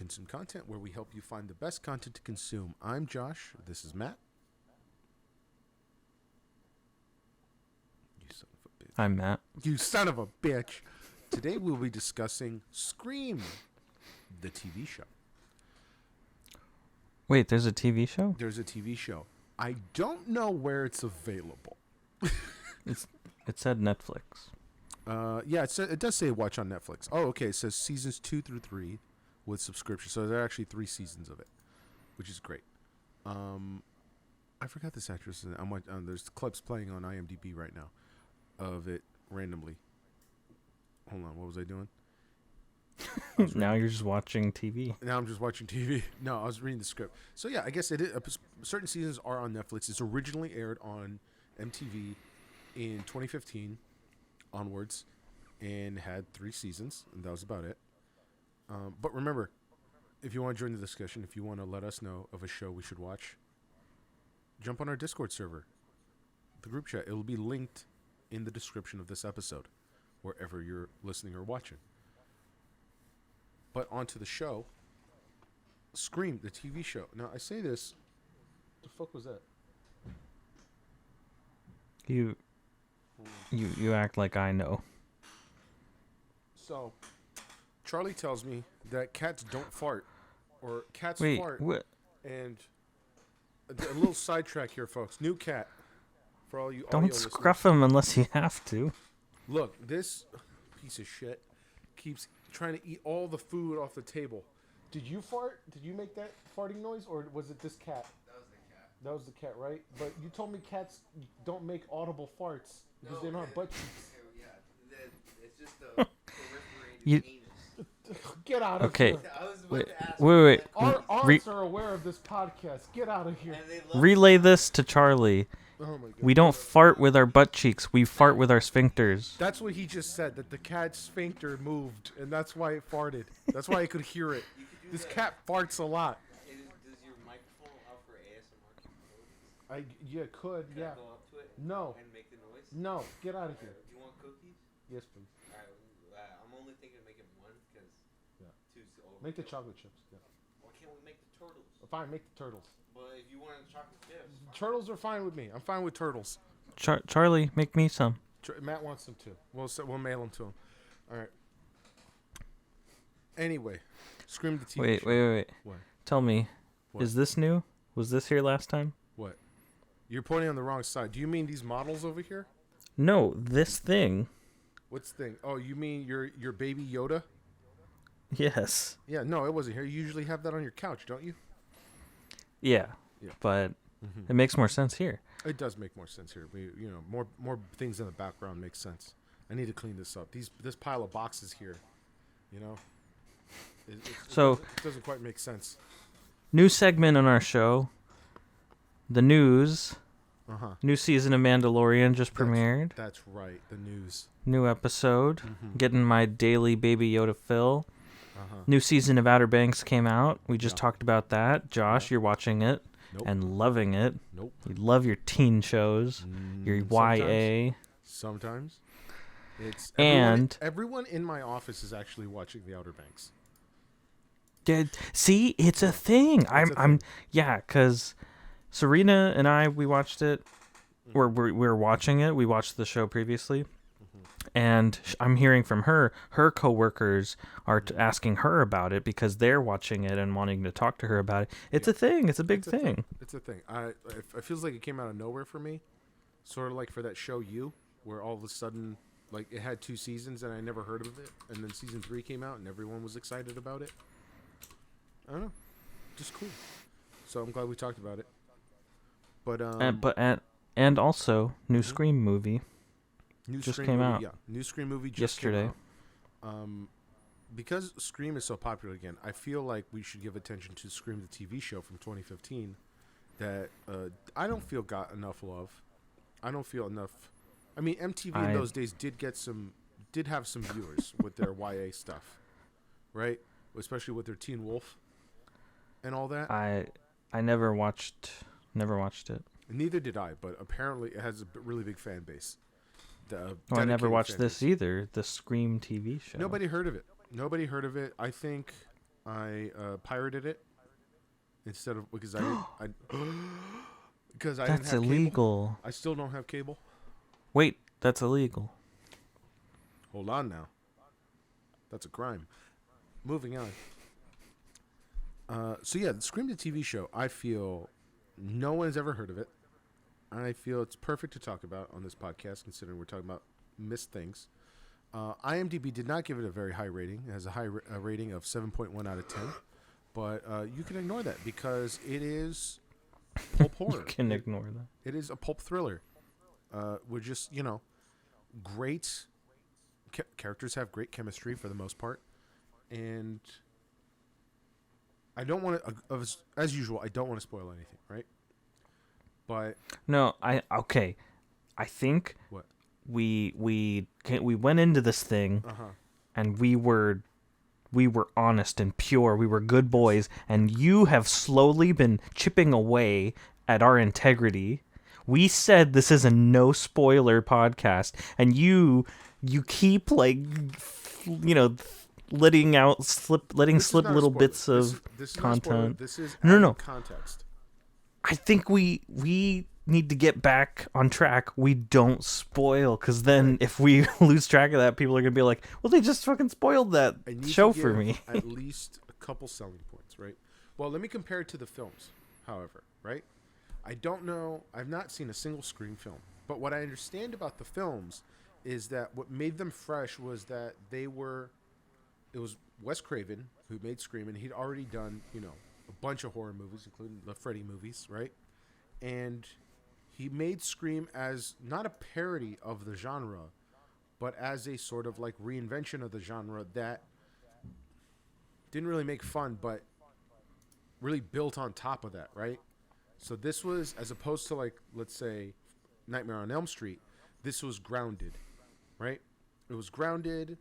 Consume Content, where we help you find the best content to consume. I'm Josh. This is Matt. You son of a bitch. I'm Matt. You son of a bitch. Today we'll be discussing Scream, the TV show. Wait, there's a TV show? There's a TV show. I don't know where it's available. It said Netflix. Yeah, it does say watch on Netflix. Oh, okay. It says seasons 2 through 3 with subscription. So there are actually 3 seasons of it, which is great. I forgot this actress. There's clips playing on IMDb right now of it randomly. Hold on, what was I doing? Now you're just watching TV. Now I'm just watching TV. No, I was reading the script. So yeah, I guess it is. Certain seasons are on Netflix. It's originally aired on MTV in 2015 onwards, and had 3 seasons, and that was about it. But remember, if you want to join the discussion, if you want to let us know of a show we should watch, jump on our Discord server, the group chat. It will be linked in the description of this episode, wherever you're listening or watching. But onto the show, Scream, the TV show. Now, I say this. The fuck was that? You act like I know. So, Charlie tells me that cats don't fart, or cats Wait, fart. what? And a little sidetrack here, folks. New cat for all you audio Don't listeners. scruff them unless you have to. Look, this piece of shit keeps trying to eat all the food off the table. Did you fart? Did you make that farting noise, or was it this cat? That was the cat. That was the cat, right? But you told me cats don't make audible farts because they don't have butt cheeks. Yeah, it's just the perforated You- anus. Get out of Okay. here. I was about Wait, to ask. wait. Our Re- aunts are aware of this podcast. Get out of here. And they love Relay this to Charlie. Oh my god. We don't fart with our butt cheeks. We fart with our sphincters. That's what he just said, that the cat's sphincter moved, and that's why it farted. That's why I could hear it. You could do This that. cat farts a lot. Does your microphone offer ASMR capabilities? Yeah, could, Can yeah. I go up to it? No. And make the noise? No, get out of here. Do you want cookies? Yes, please. Alright, I'm only thinking of making one because Yeah. two's over. Make the chocolate chips. Yeah. Why can't we make the turtles? Fine, make the turtles. But if you wanted chocolate chips, Turtles are fine with me. I'm fine with turtles. Charlie, make me some. Matt wants them too. We'll mail them to him. All right. Anyway, Scream the TV Wait, show. wait. What? Tell me, What? is this new? Was this here last time? What? You're pointing on the wrong side. Do you mean these models over here? No, this thing. What's the thing? Oh, you mean your baby Yoda? Yes. Yeah, no, it wasn't here. You usually have that on your couch, don't you? Yeah. Yeah. But Mm-hmm. it makes more sense here. It does make more sense here. More things in the background make sense. I need to clean this up. This pile of boxes here, So- it doesn't quite make sense. New segment on our show. The news. New season of Mandalorian just premiered. That's right. The news. New episode. Getting my daily Baby Yoda fill. Uh-huh. New season of Outer Banks came out. We just Yeah. talked about that. Josh, you're watching it Nope. and loving it. Nope. You love your teen shows, your YA. Sometimes. It's And- everyone in my office is actually watching The Outer Banks. See, it's a thing. a I'm yeah, cuz Serena and I we watched it. We're watching it. We watched the show previously. And I'm hearing from her coworkers are asking her about it because they're watching it and wanting to talk to her about it. It's a thing. It's a big thing. It's a thing. It feels like it came out of nowhere for me. Sort of like for that show You, where all of a sudden, like, it had 2 seasons and I never heard of it, and then season 3 came out and everyone was excited about it. I don't know, just cool. So I'm glad we talked about it. But And also new Scream movie. new just Scream came movie, out. Yeah, new Scream movie just came Yesterday. out. Because Scream is so popular again, I feel like we should give attention to Scream the TV show from 2015 that I don't feel got enough love. I don't feel enough. I mean, MTV in those days did have some viewers with their YA stuff, right? Especially with their Teen Wolf and all that. I never watched it. Neither did I, but apparently it has a really big fan base. I never Dedicated watched fan this base. either. The Scream TV show. Nobody heard of it. I think I pirated it instead of because I because I didn't That's have cable. illegal. I still don't have cable. Wait, that's illegal. Hold on now. That's a crime. Moving on. So yeah, the Scream the TV show. I feel no one has ever heard of it. I feel it's perfect to talk about on this podcast, considering we're talking about missed things. IMDb did not give it a very high rating. It has a rating of 7.1 out of 10. But you can ignore that because it is pulp horror. You can ignore that. It is a pulp thriller. We're just, great characters have great chemistry for the most part. And I don't want to, as usual, I don't want to spoil anything, right? But No, okay. I think what? we went into this thing and we were honest and pure. We were good boys, and you have slowly been chipping away at our integrity. We said this is a no spoiler podcast, and you keep letting slip This is not a little spoiler. bits of this is not a spoiler. content. This is No, adding no. context. I think we need to get back on track. We don't spoil, because then if we lose track of that, people are gonna be like, "Well, they just fucking spoiled that I need show to for give me." at least a couple selling points, right? Well, let me compare it to the films, however, right? I don't know. I've not seen a single Scream film. But what I understand about the films is that what made them fresh was that it was Wes Craven who made Scream, and he'd already done, a bunch of horror movies, including the Freddy movies, right? And he made Scream as not a parody of the genre, but as a sort of like reinvention of the genre that didn't really make fun, but really built on top of that, right? So this was, as opposed to like, let's say, Nightmare on Elm Street, this was grounded, right? It was grounded,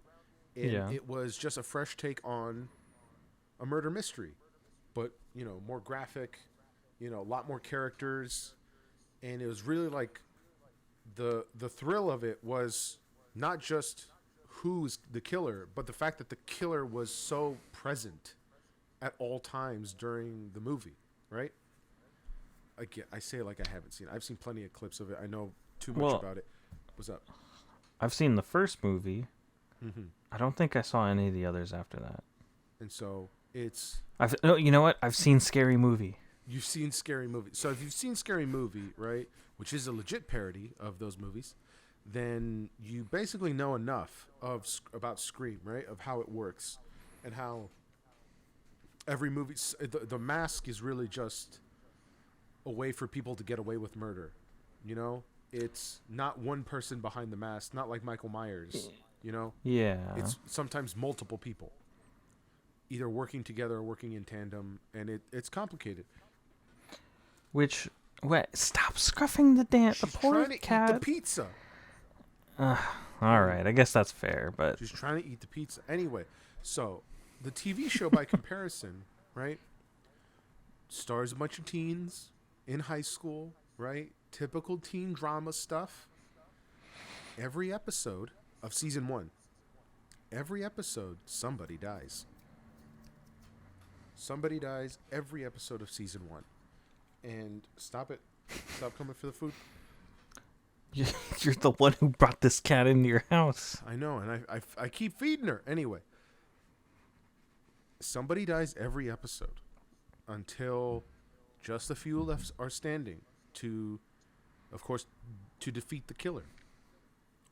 and Yeah. it was just a fresh take on a murder mystery, but more graphic, a lot more characters, and it was really like the thrill of it was not just who's the killer, but the fact that the killer was so present at all times during the movie, right? I say it like I haven't seen it. I've seen plenty of clips of it. I know too much Well, about it. What's up? I've seen the first movie. Mm-hmm. I don't think I saw any of the others after that. And so it's You know what? I've seen Scary Movie. you've seen Scary Movie. So if you've seen Scary Movie, right, which is a legit parody of those movies, then you basically know enough about Scream, right, of how it works and how every movie the mask is really just a way for people to get away with murder. It's not one person behind the mask, not like Michael Myers. Yeah. It's sometimes multiple people, either working together or working in tandem, and it's complicated. Stop scruffing the She's poor trying to cat. eat the pizza. All right, I guess that's fair, but She's trying to eat the pizza. Anyway, so the TV show, by comparison, right, stars a bunch of teens in high school, right? Typical teen drama stuff. Every episode of season 1, every episode, somebody dies. Somebody dies every episode of season 1. And stop it. Stop coming for the food. you're the one who brought this cat into your house. I know, and I keep feeding her. Anyway, somebody dies every episode until just a few left are standing to, of course, to defeat the killer.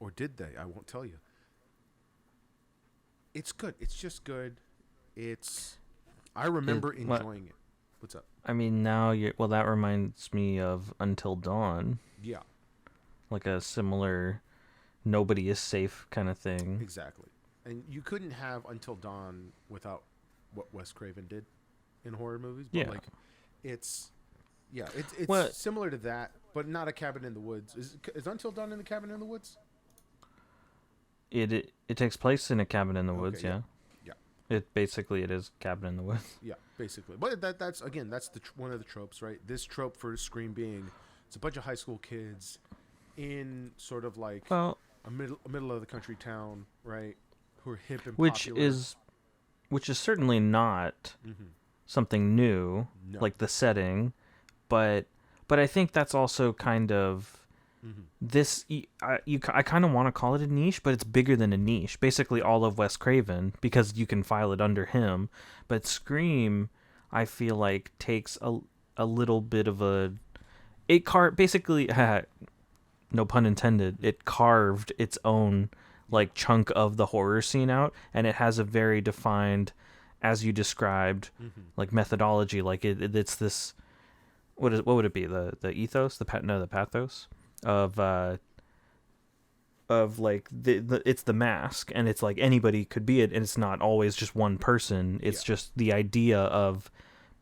Or did they? I won't tell you. It's good. It's just good. I remember enjoying it. What's up? I mean, that reminds me of Until Dawn, Yeah, like a similar nobody is safe kind of thing. exactly. And you couldn't have Until Dawn without what Wes Craven did in horror movies. But Yeah. it's What- similar to that, but not a Cabin in the Woods. Is Until Dawn in the Cabin in the Woods? It takes place in a cabin in the Okay, woods, yeah. yeah. It is Cabin in the Woods. Yeah, basically. But that's one of the tropes, right? This trope for Scream being it's a bunch of high school kids in sort of like Well, a middle of the country town, right? Who are hip and which popular. which is certainly not Mm-hmm. something new, No. like the setting, but I think that's also kind of Mm-hmm. I kind of want to call it a niche, but it's bigger than a niche. Basically, all of Wes Craven, because you can file it under him. But Scream, I feel like takes a little bit of a basically no pun intended. It carved its own like chunk of the horror scene out, and it has a very defined, as you described, Mm-hmm. like methodology. Like it's this. What would it be? The ethos, the pathos of like it's the mask, and it's like anybody could be it, and it's not always just one person. It's Yeah. just the idea of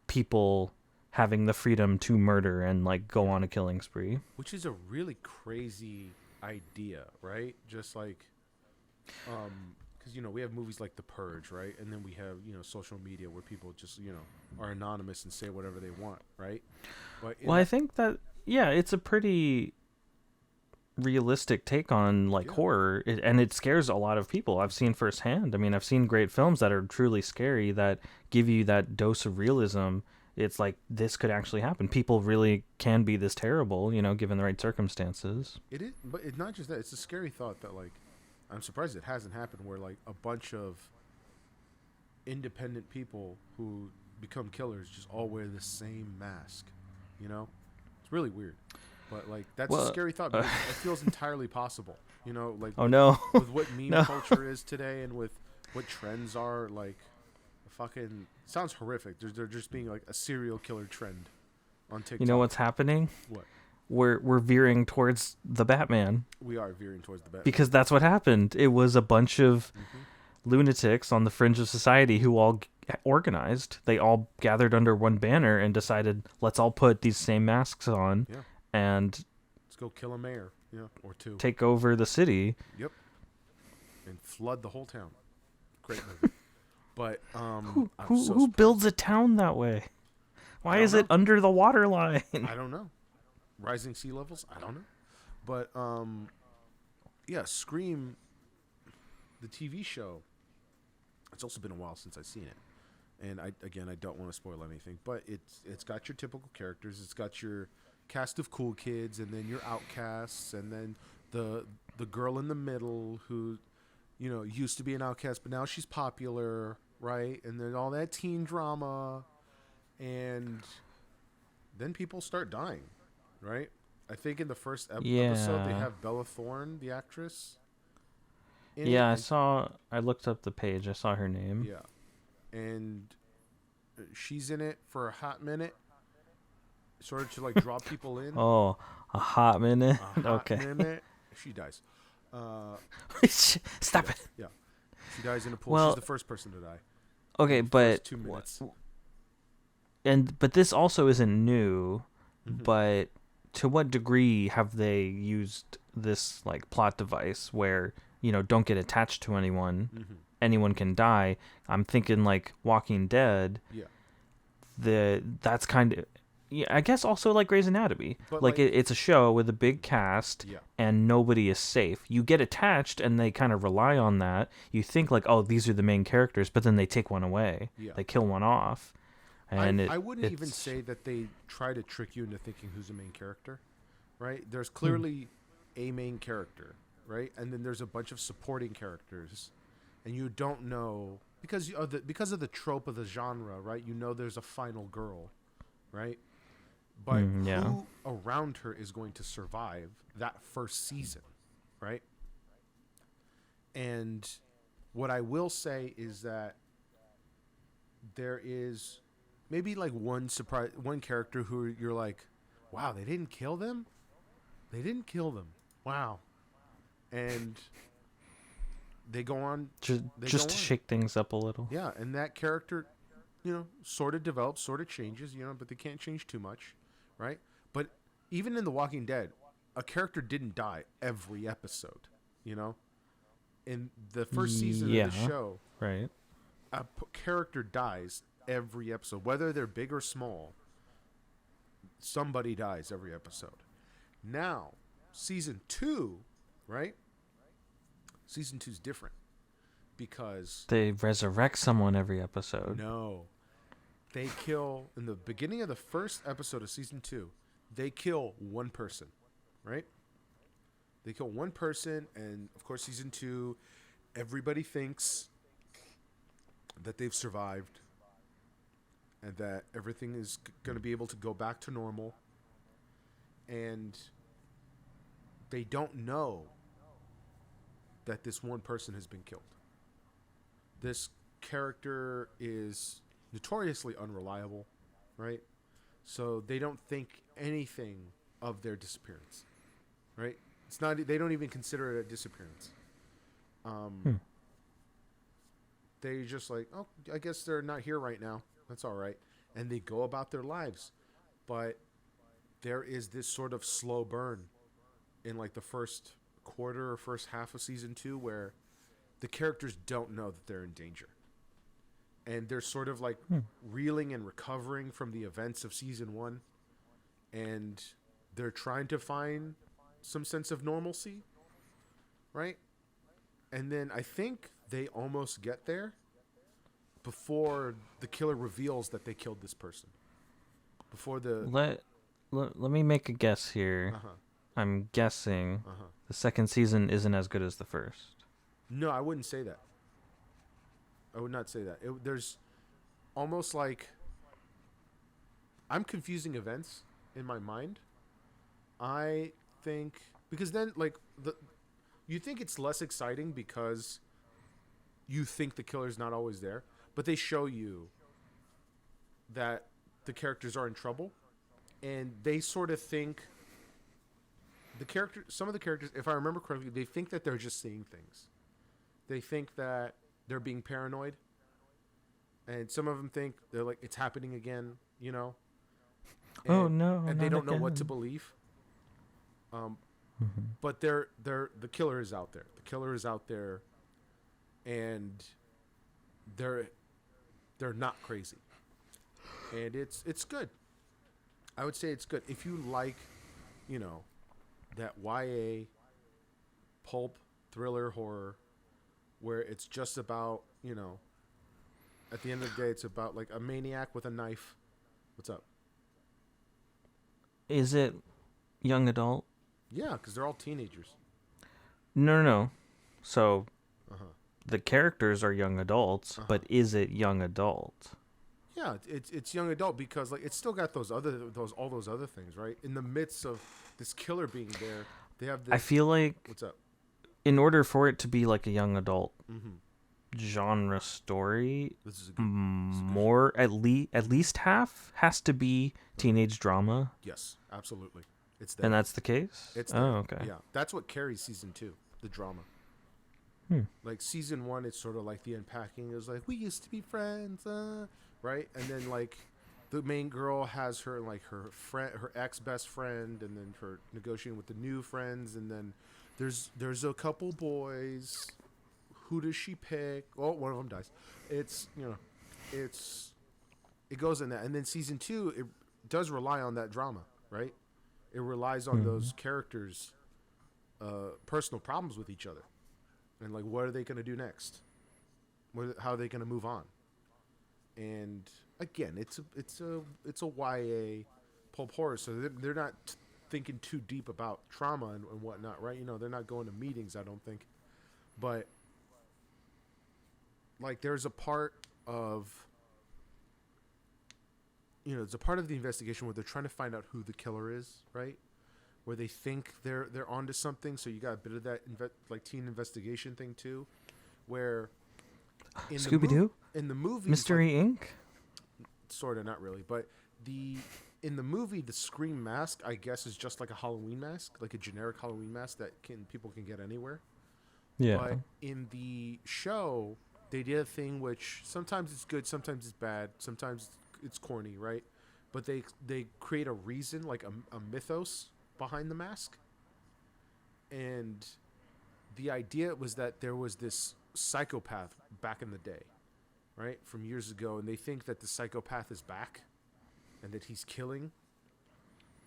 people having the freedom to murder and like go on a killing spree. Which is a really crazy idea, right? Just like, because we have movies like The Purge, right? And then we have social media where people just are anonymous and say whatever they want, right? But Well, I think that it's a pretty realistic take on like Yeah. horror, and it scares a lot of people. I've seen firsthand. I mean, I've seen great films that are truly scary that give you that dose of realism. It's like this could actually happen. People really can be this terrible, given the right circumstances. it is, but it's not just that. It's a scary thought that like I'm surprised it hasn't happened where like a bunch of independent people who become killers just all wear the same mask. It's really weird. But like that's a Well, scary thought because it feels entirely possible. Like Oh no. with what meme No. culture is today and with what trends are, like fucking sounds horrific. There just being like a serial killer trend on TikTok. You know what's happening? What? We're veering towards the Batman We are veering towards the bad. because that's what happened. It was a bunch of Mm-hmm. lunatics on the fringe of society who all organized. They all gathered under one banner and decided, let's all put these same masks on Yeah. and Let's go kill a mayor, or two. take over the city. Yep. And flood the whole town. Great movie. But Who I'm who, so who surprised. builds a town that way? Why don't is it know. under the water line? I don't know. Rising sea levels? I don't know. But yeah, Scream, the TV show. It's also been a while since I've seen it, and I don't want to spoil anything. But it's got your typical characters. It's got your cast of cool kids, and then your outcasts, and then the girl in the middle who, used to be an outcast, but now she's popular, right? And then all that teen drama, and then people start dying, right? I think in the first episode they Yeah. have Bella Thorne, the actress. in Yeah, it, I looked up the page. I saw her name. Yeah, and she's in it for a hot minute, sort of to like draw people in. Oh, a hot minute. A hot Okay. minute. She dies. Stop yeah, it. Yeah, she dies in a pool. Well- She's the first person to die. Okay, in the but first 2 minutes. but this also isn't new. Mhm. But to what degree have they used this like plot device where don't get attached to anyone, Mhm. anyone can die? I'm thinking like Walking Dead. Yeah, That's kind of, yeah, I guess also like Grey's Anatomy. But, Like like- it's a show with a big cast yeah. and nobody is safe. You get attached and they kind of rely on that. You think like, oh, these are the main characters, but then they take one away. Yeah. They kill one off. And I wouldn't even it's- say that they try to trick you into thinking who's the main character, right? There's clearly a main character, right? And then there's a bunch of supporting characters, and you don't know because of the trope of the genre, right? There's a final girl, right? But Yeah. who around her is going to survive that first season, right? And what I will say is that there is maybe like one character who you're like, wow, they didn't kill them? They didn't kill them. Wow. And they go on. just they just go to on. shake things up a little. Yeah, and that character, sort of develops, sort of changes, but they can't change too much, right? But even in The Walking Dead, a character didn't die every episode, In the first season of Yeah. the show, Right. a character dies every episode, whether they're big or small. Somebody dies every episode. Now, season 2, right? Season 2's different because They resurrect someone every episode. no, they kill in the beginning of the first episode of season 2. They kill one person, right? They kill one person, and of course, season 2, everybody thinks that they've survived and that everything is going to be able to go back to normal. And they don't know that this one person has been killed. This character is notoriously unreliable, right? So they don't think anything of their disappearance, right? It's not. They don't even consider it a disappearance. They just like, oh, I guess they're not here right now. That's all right, and they go about their lives. But there is this sort of slow burn in like the first quarter or first half of season 2 where the characters don't know that they're in danger. And they're sort of like reeling and recovering from the events of season 1. And they're trying to find some sense of normalcy, right? And then I think they almost get there before the killer reveals that they killed this person. Before the... Let me make a guess here. Uh-huh. I'm guessing Uh-huh. the second season isn't as good as the first. No, I wouldn't say that. I would not say that. There's almost like... I'm confusing events in my mind. I think... Because then, like, you think it's less exciting because you think the killer's not always there. But they show you that the characters are in trouble. And they sort of think... Some of the characters, if I remember correctly, they think that they're just seeing things. They think that they're being paranoid. And some of them think they're like, it's happening again, you know? Oh, no, And they not don't know what to again. believe. But the killer is out there. The killer is out there, and they're not crazy. And it's good. I would say it's good. If you like, you know, that YA pulp thriller horror where it's just about, you know, at the end of the day, it's about like a maniac with a knife. What's up? Is it young adult? Yeah, because they're all teenagers. No. So Uh-huh. the characters are young adults, but is it young adult? Yeah, it's young adult because like it's still got all those other things, right? In the midst of this killer being there, they have this. I feel like What's up? in order for it to be like a young adult Mm-hmm. genre story, This is a good. more at least half has to be teenage drama, Yes, absolutely. It's there. and that's the case. It's oh, there. okay. Yeah, that's what carries season 2, the drama. Like season 1, it's sort of like the unpacking. It was like we used to be friends, right? And then like the main girl has her like her friend, her ex best friend, and then her negotiating with the new friends, and then there's a couple boys. Who does she pick? Oh, one of them dies. It's it goes in that, and then season 2 it does rely on that drama, right? It relies on those characters' personal problems with each other, and like what are they going to do next? How are they going to move on? And again, it's a YA pulp horror, so they're not thinking too deep about trauma and whatnot, right? You know, they're not going to meetings, I don't think, but like there's a part of there's a part of the investigation where they're trying to find out who the killer is, right? Where they think they're onto something. So you got a bit of that like teen investigation thing too, where in Scooby-Doo? in the movie Mystery Inc. sort of, not really, but in the movie the Scream mask I guess is just like a Halloween mask, like a generic Halloween mask that people can get anywhere. Yeah. But in the show, they did a thing which sometimes it's good, sometimes it's bad, sometimes it's corny, right? But they create a reason, like a mythos behind the mask. And the idea was that there was this psychopath back in the day, right? From years ago, and they think that the psychopath is back and that he's killing.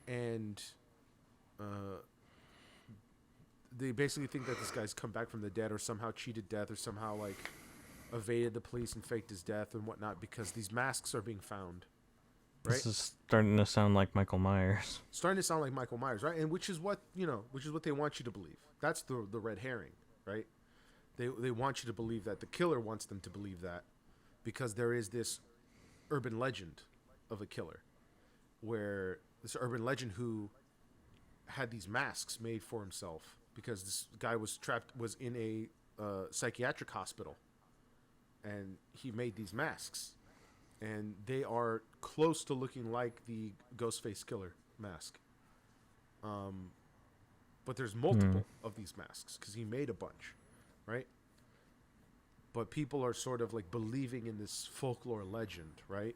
And they basically think that this guy's come back from the dead or somehow cheated death or somehow like evaded the police and faked his death and whatnot because these masks are being found. Right? This is starting to sound like Michael Myers. Starting to sound like Michael Myers, right? And which is what they want you to believe. That's the red herring, right? They want you to believe that. The killer wants them to believe that because there is this urban legend of a killer, where this urban legend who had these masks made for himself because this guy was in a psychiatric hospital, and he made these masks, and they are close to looking like the Ghostface Killer mask. But there's multiple of these masks because he made a bunch, right? But people are sort of like believing in this folklore legend, right?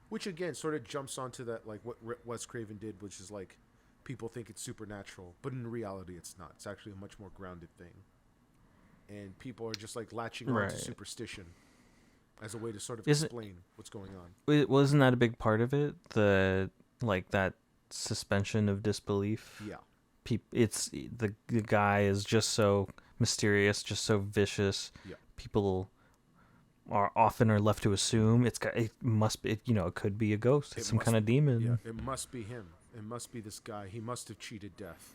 Which again sort of jumps onto that, like what Wes Craven did, which is like people think it's supernatural, but in reality it's not. It's actually a much more grounded thing. And people are just like latching on to superstition as a way to sort of explain what's going on. Wasn't that a big part of it? That suspension of disbelief. Yeah. It's the guy is just so mysterious, just so vicious. Yeah. People are left to assume it must be, it could be a ghost. It's some kind of demon. Yeah, it must be him. It must be this guy. He must have cheated death,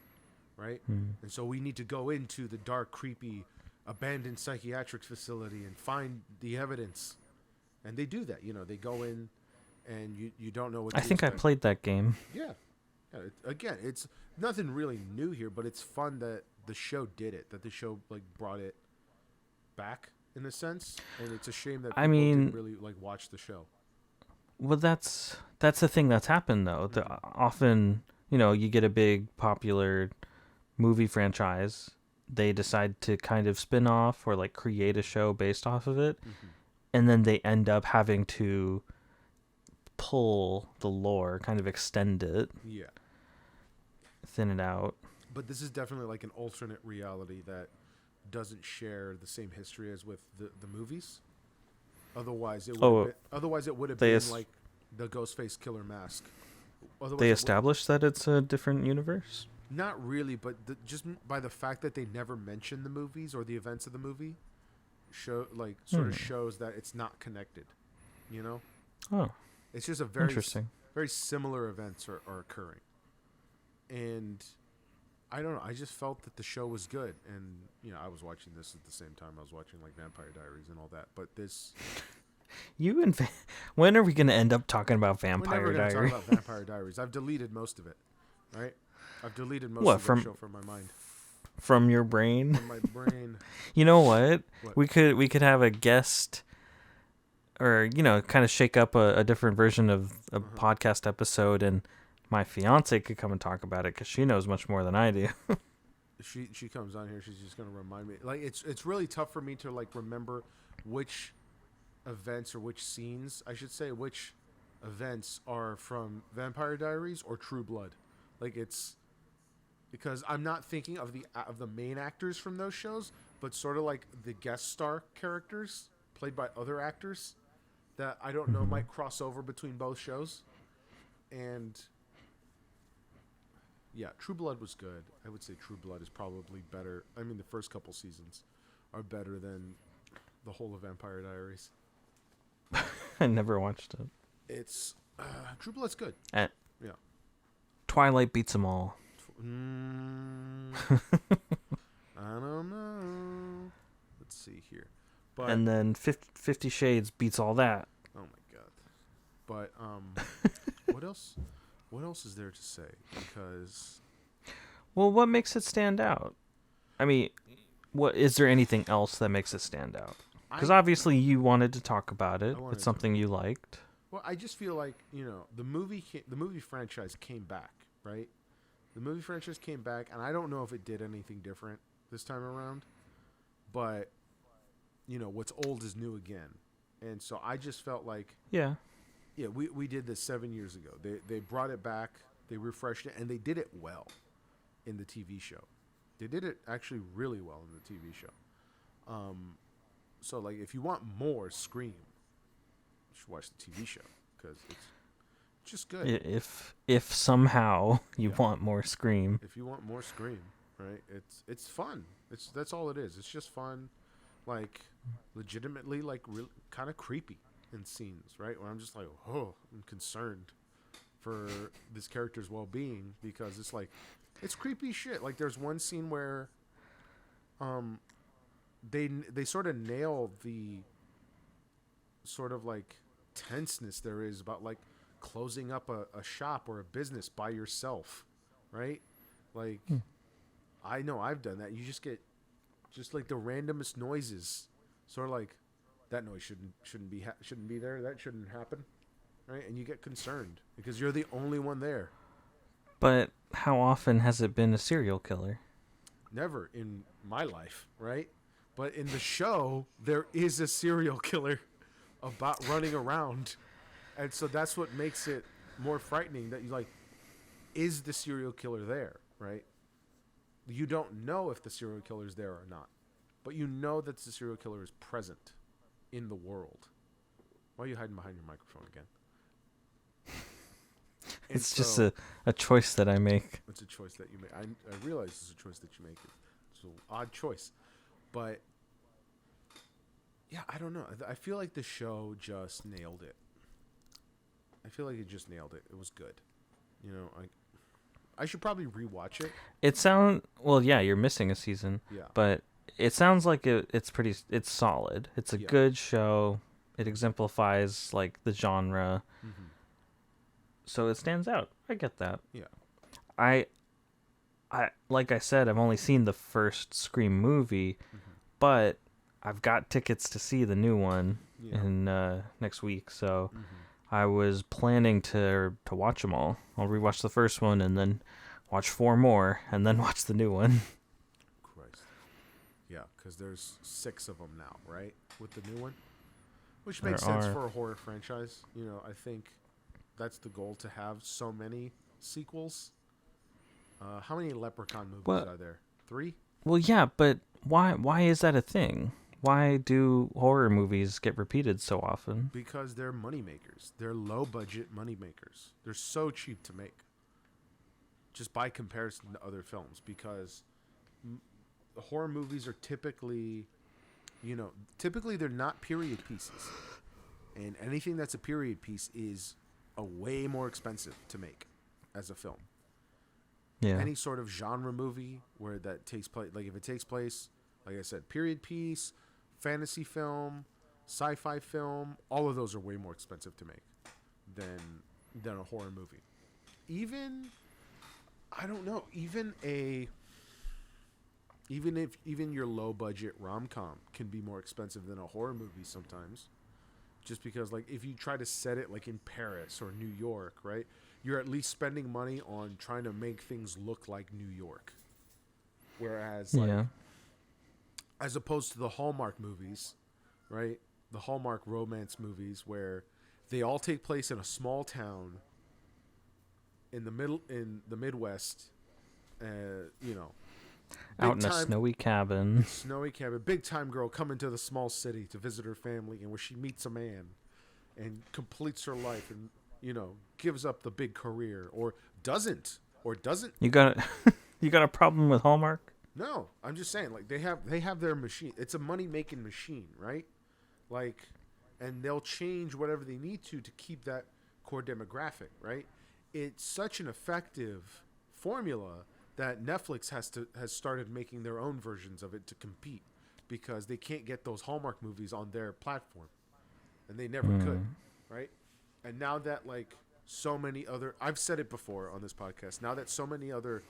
right? And so we need to go into the dark, creepy, abandoned psychiatric facility and find the evidence. And they do that. They go in, and you don't know what. I think I played that game. Yeah. Again, it's nothing really new here, but it's fun that the show did it. That the show like brought it back in a sense, and it's a shame that people didn't really like watch the show. Well, that's the thing that's happened though. Often, you get a big popular movie franchise, they decide to kind of spin off or like create a show based off of it, and then they end up having to pull the lore, kind of extend it, thin it out. But this is definitely like an alternate reality that doesn't share the same history as with the movies. Otherwise, it would have been like the Ghostface Killer mask. Otherwise, they established that it's a different universe? Not really, but just by the fact that they never mention the movies or the events of the movie, shows that it's not connected. Oh, it's just a very interesting. Very similar events are occurring, and I don't know. I just felt that the show was good, and I was watching this at the same time I was watching like Vampire Diaries and all that. But this, when are we going to end up talking about we're Vampire never going to Diaries? talk about Vampire Diaries. I've deleted most of it, right? I've deleted most of the show from my mind, from your brain. from my brain. You know what? What? We could have a guest, or kind of shake up a different version of a podcast episode, and my fiance could come and talk about it because she knows much more than I do. She comes on here. She's just gonna remind me. Like it's really tough for me to like remember which events or which scenes, I should say, which events are from Vampire Diaries or True Blood. Like it's because I'm not thinking of the main actors from those shows, but sort of like the guest star characters played by other actors that I don't know might cross over between both shows. And yeah, True Blood was good. I would say True Blood is probably better. I mean, the first couple seasons are better than the whole of Vampire Diaries. I never watched it. It's True Blood's good. Yeah. Twilight beats them all. I don't know. Let's see here. But And then 50 Shades beats all that. oh my god. But what else? What else is there to say? Because Well, what makes it stand out? I mean, what is there anything else that makes it stand out? Because obviously you wanted to talk about it. It's something you liked. Well, I just feel like the movie franchise came back, right? The movie franchise came back, and I don't know if it did anything different this time around, but what's old is new again, and so I just felt like Yeah. we did this 7 years ago. They brought it back, they refreshed it, and they did it well in the TV show. They did it actually really well in the TV show. So like if you want more Scream, you should watch the TV show because it's just good. If somehow you want more Scream. If you want more Scream, right? It's fun. That's all it is. It's just fun. like legitimately like kind of creepy in scenes, right? Where I'm just like, oh, I'm concerned for this character's well-being because it's like it's creepy shit. Like there's one scene where um they sort of nail the sort of like tenseness there is about like closing up a shop or a business by yourself, right? Like I know I've done that. You just get just like the randomest noises, sort of like that noise shouldn't be there. That shouldn't happen, right? And you get concerned because you're the only one there. But how often has it been a serial killer? Never in my life, right? But in the show, there is a serial killer about running around, and so that's what makes it more frightening. That you like, is the serial killer there, right? You don't know if the serial killer is there or not, but you know that the serial killer is present in the world. Why are you hiding behind your microphone again? And It's just a choice that I make. It's a choice that you make. I realize it's a choice that you make. It's an odd choice. But, yeah, I don't know. I feel like the show just nailed it. I feel like it just nailed it. It was good. You know, I should probably rewatch it. Well, yeah, you're missing a season. Yeah. But it sounds like it's solid. It's a good show. It exemplifies like the genre. Mm-hmm. So it stands out. I get that. Yeah. I like I said, I've only seen the first Scream movie, but I've got tickets to see the new one in next week. So I was planning to watch them all. I'll rewatch the first one and then watch 4 more and then watch the new one. Christ. Yeah, because there's 6 of them now, right? With the new one, which makes sense for a horror franchise. You know, I think that's the goal, to have so many sequels. How many Leprechaun movies are there? 3? Well, yeah, but why is that a thing? Why do horror movies get repeated so often? Because they're moneymakers. They're low-budget moneymakers. They're so cheap to make, just by comparison to other films. Because horror movies are typically they're not period pieces. And anything that's a period piece is way more expensive to make as a film. Yeah. Any sort of genre movie where that takes place, like if it takes place, like I said, period piece, fantasy film, sci-fi film, all of those are way more expensive to make than a horror movie. Even, I don't know, even your low budget rom-com can be more expensive than a horror movie sometimes. Just because, like, if you try to set it, like, in Paris or New York, right, you're at least spending money on trying to make things look like New York. Whereas, like, as opposed to the Hallmark movies, right, the Hallmark romance movies where they all take place in a small town in the Midwest, out in a snowy cabin. Big time girl coming to the small city to visit her family, and where she meets a man and completes her life and, gives up the big career or doesn't. You got a problem with Hallmark? No, I'm just saying, like, they have their machine. It's a money-making machine, right? Like, and they'll change whatever they need to keep that core demographic, right? It's such an effective formula that Netflix has started making their own versions of it to compete, because they can't get those Hallmark movies on their platform, and they never could, right? And now that, like, so many other, I've said it before on this podcast, now that so many other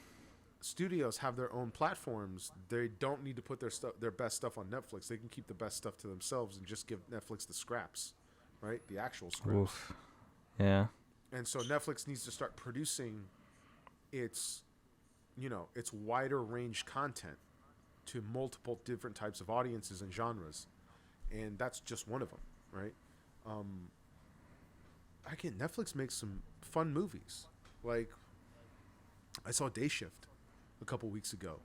studios have their own platforms, they don't need to put their best stuff on Netflix. They can keep the best stuff to themselves and just give Netflix the scraps, right? The actual scraps. Oof. Yeah. And so Netflix needs to start producing its wider range content to multiple different types of audiences and genres. And that's just one of them, right? Again, Netflix makes some fun movies. Like, I saw Day Shift a couple weeks ago,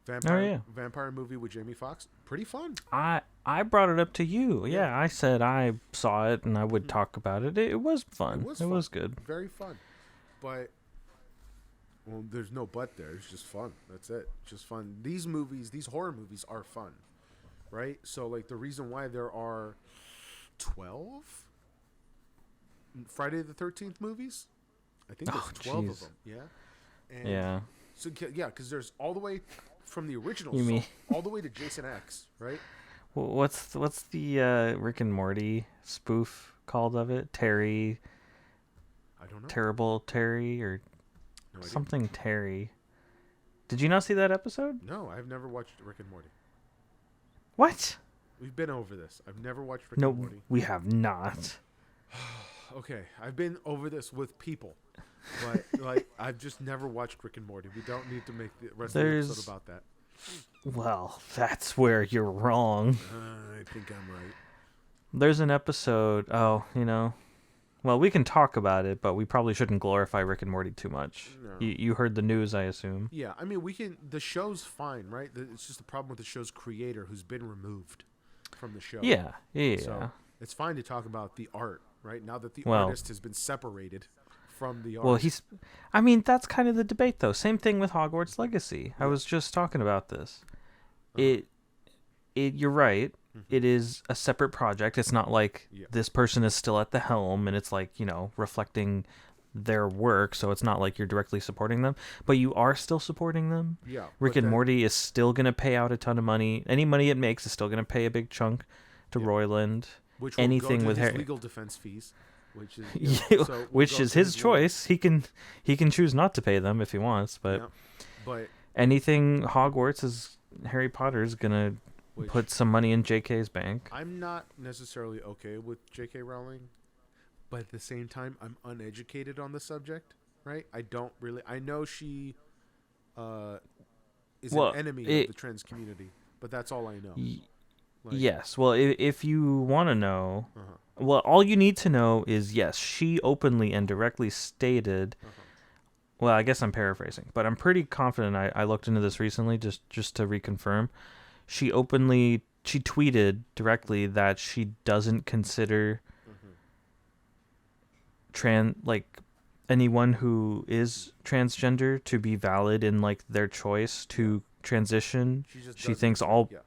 vampire movie with Jamie Foxx. Pretty fun. I brought it up to you. Yeah, I said I saw it and I would talk about it. It was fun. It was good. Very fun. But, there's no but there. It's just fun. That's it. Just fun. These horror movies are fun. right? So like the reason why there are 12 Friday the 13th movies, I think there's Oh, 12 of jeez. them. Yeah. And Yeah. So yeah, because there's all the way from the original You mean all the way to Jason X, right? what's the Rick and Morty spoof called of it? Terry, I don't know. Terrible Terry, or No idea. something Terry. Did you not see that episode? No, I've never watched Rick and Morty. What? We've been over this. I've never watched Rick No, and Morty. we have not. Okay, I've been over this with people, but like I've just never watched Rick and Morty. We don't need to make the rest of the There's- episode about that. Well, that's where you're wrong. I think I'm right. There's an episode. Oh, well, we can talk about it, but we probably shouldn't glorify Rick and Morty too much. No. You heard the news, I assume. Yeah, I mean we can. The show's fine, right? It's just the problem with the show's creator, who's been removed from the show. Yeah. So it's fine to talk about the art, right? Now that the Well- artist has been separated from the art. Well, that's kind of the debate, though. Same thing with Hogwarts Legacy. I was just talking about this. You're right. It is a separate project. It's not like Yeah. this person is still at the helm and it's like, reflecting their work. So it's not like you're directly supporting them, but you are still supporting them. Yeah, Rick but and then- Morty is still going to pay out a ton of money. Any money it makes is still going to pay a big chunk to Yeah. Roiland. which will anything go to with his Harry- legal defense fees, which is Which is his choice. He can choose not to pay them if he wants, but Yeah. But anything Hogwarts is Harry Potter's gonna which put some money in JK's bank. I'm not necessarily okay with J.K. Rowling, but at the same time, I'm uneducated on the subject. Right? I don't really. I know she is Well, an enemy it- of the trans community, but that's all I know. Like, Yes. Well, if you want to know, Uh-huh, well, all you need to know is yes, she openly and directly stated. uh-huh. Well, I guess I'm paraphrasing, but I'm pretty confident. I looked into this recently just to reconfirm. She tweeted directly that she doesn't consider anyone who is transgender to be valid in like their choice to transition. She just She doesn't- thinks all Yeah.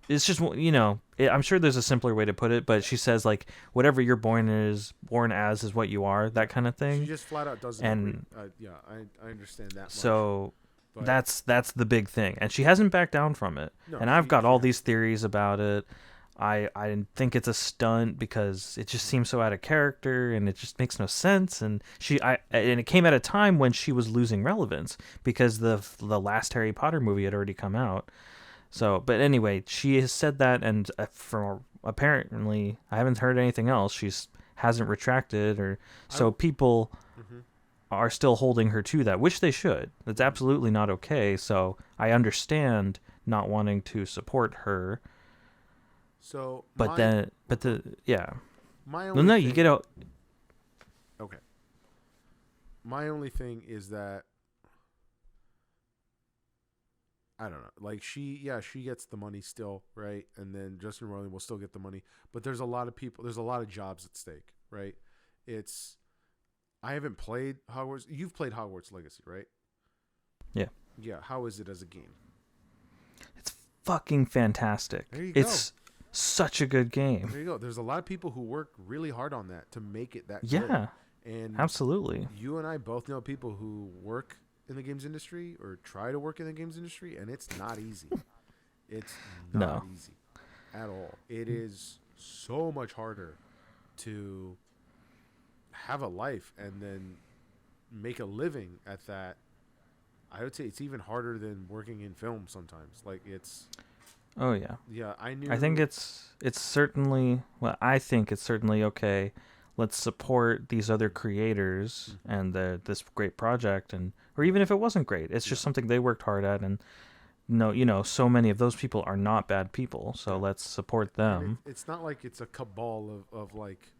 it's just I'm sure there's a simpler way to put it, but she says like whatever you're born as is what you are, that kind of She thing. just flat out doesn't And- agree. Yeah, I understand that. So much, but that's the big thing, and she hasn't backed down from it. No, And I've she- got she all hasn't. these theories about it. I think it's a stunt because it just seems so out of character and it just makes no sense. And and it came at a time when she was losing relevance because the last Harry Potter movie had already come out. So, but anyway, she has said that, and for apparently, I haven't heard anything else. She's hasn't retracted, or so people Mhm. are still holding her to that, which they should. That's absolutely not okay. So I understand not wanting to support her, So, but my well, only no, thing, you get out. okay. My only thing is that I don't know. Like she gets the money still, right? And then Justin Roiland will still get the money, but there's a lot of people. There's a lot of jobs at stake, right? I haven't played Hogwarts. You've played Hogwarts Legacy, right? Yeah. Yeah. How is it as a game? It's fucking fantastic. There you go. It's such a good game. There you go. There's a lot of people who work really hard on that to make it that good. Yeah, And absolutely. you and I both know people who work in the games industry or try to work in the games industry, and it's not easy. It's not No. easy at all. It is so much harder to have a life and then make a living at that. I would say it's even harder than working in film sometimes. Like Oh yeah. I knew. I think it's certainly I think it's certainly okay. Let's support these other creators and this great project, or even if it wasn't great, it's just something they worked hard at, and so many of those people are not bad people, so let's support and them. it's not like it's a cabal of like.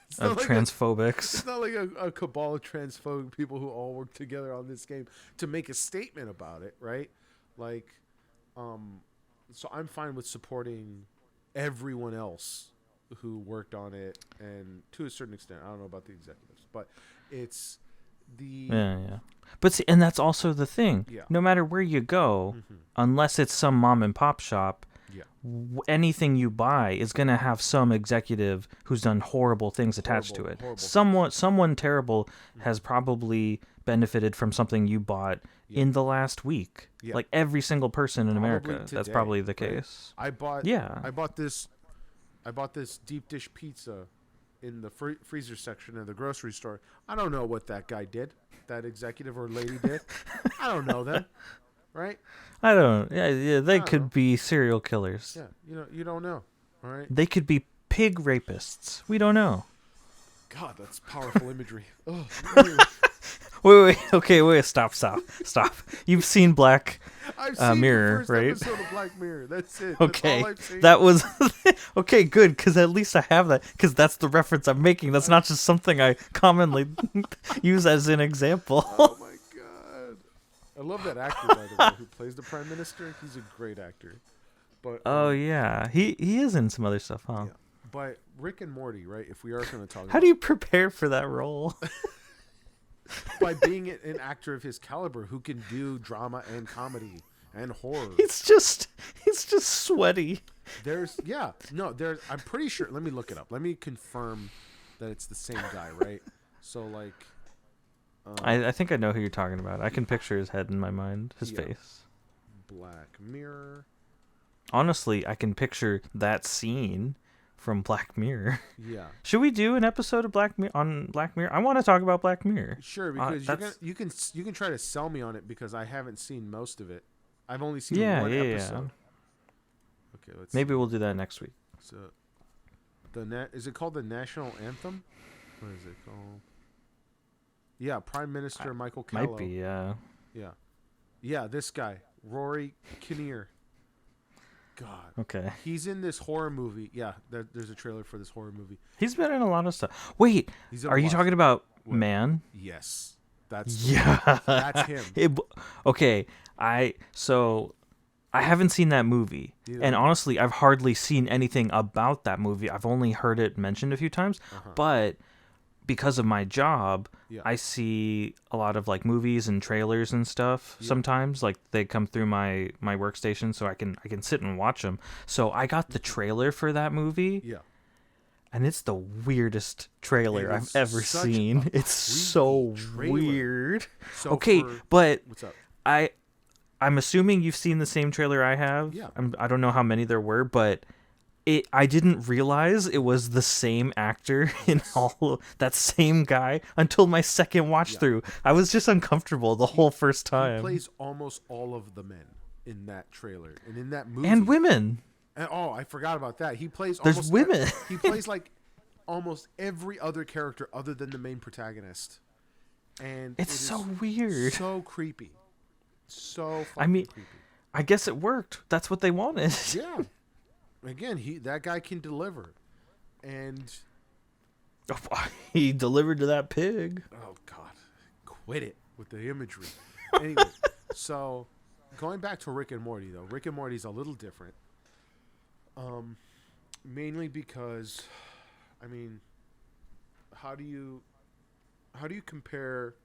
It's Of not like transphobics. It's not like a cabal of transphobic people who all work together on this game to make a statement about it, right? Like, so I'm fine with supporting everyone else who worked on it, and to a certain extent, I don't know about the executives, but it's the Yeah. But see, and that's also the thing. Yeah. No matter where you go, unless it's some mom and pop shop, Yeah. anything you buy is going to have some executive who's done horrible things attached to it. Horrible Someone terrible has probably benefited from something you bought in the last week. Yeah. Like every single person in Probably America. That's today, probably the right? case. I bought this deep dish pizza in the freezer section of the grocery store. I don't know what that guy did, that executive or lady did. I don't know them, right? I don't. Yeah, they don't could know. be serial killers. Yeah, you don't know, all right? They could be pig rapists. We don't know. God, that's powerful imagery. Ugh. Anyway, Wait. Okay, wait. Stop. You've seen Black I've seen Mirror, the first right? episode of Black Mirror. That's it. Okay, That's all I've seen. that was okay. Good, because at least I have that. Because that's the reference I'm making. That's not just something I commonly use as an example. Oh my god, I love that actor, by the way, who plays the prime minister. He's a great actor. But Oh yeah, he is in some other stuff, huh? yeah. But Rick and Morty, right? If we are going to talk, How do you prepare for that role? by being an actor of his caliber who can do drama and comedy and horror. He's just sweaty. I'm pretty sure. Let me look it up. Let me confirm that it's the same guy, right? So like, I think I know who you're talking about. I can picture his head in my mind, his Yeah. face. Black Mirror. Honestly, I can picture that scene from Black Mirror. Yeah, Should we do an episode of Black Mirror? I want to talk about Black Mirror. sure. Because that's- you can try to sell me on it because I haven't seen most of it. I've only seen Yeah, one yeah. episode. Okay, let's Maybe we'll do that next week. see. So is it called the national anthem? What is it called? Yeah, Prime Minister Michael Callow. Might be, yeah. Yeah, this guy, Rory Kinnear. God. Okay. He's in this horror movie. Yeah, there's a trailer for this horror movie. He's been in a lot of stuff. Wait, He's in are a you lot. talking about What? Man? Yes. That's Yeah. That's him. Okay, I haven't seen that movie. Neither And have I. honestly, I've hardly seen anything about that movie. I've only heard it mentioned a few times. Uh-huh. But because of my job, Yeah. I see a lot of like movies and trailers and stuff Yeah. sometimes. Like they come through my workstation, so I can sit and watch them. So I got the trailer for that movie, Yeah. and it's the weirdest trailer It I've is ever such seen. a It's so creepy trailer. weird. So Okay, for- but what's up? I'm assuming you've seen the same trailer I have. Yeah. I don't know how many there were, but I didn't realize it was the same actor in all that same guy until my second watch Yeah. through. I was just uncomfortable the whole first He time. plays almost all of the men in that trailer and in that movie. And women. And, oh, I forgot about that. He plays. There's almost women. He plays like almost every other character other than the main protagonist. And It's it so is weird. so creepy. So fucking I mean- creepy. I guess it worked. That's what they wanted. Yeah. Again, that guy can deliver. And He delivered to that pig. oh god, quit it with the imagery. Anyway, so going back to Rick and Morty though, Rick and Morty's a little different. Mainly because, I mean, how do you compare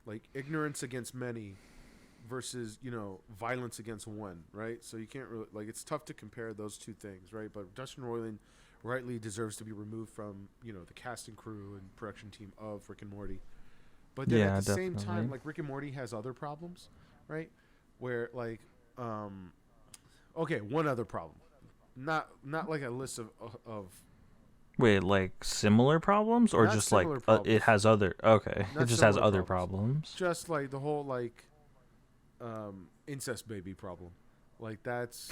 like ignorance against many versus violence against one, right? So you can't really it's tough to compare those two things, right? But Justin Roiland rightly deserves to be removed from the cast and crew and production team of Rick and Morty. But then Yeah, at the same time, definitely. like Rick and Morty has other problems, right? Where okay, one other problem, not like a list of Wait, like similar problems, or Not just like similar it problems. has other? Okay, Not it just has similar other problems. problems. just like the whole incest baby problem, like that's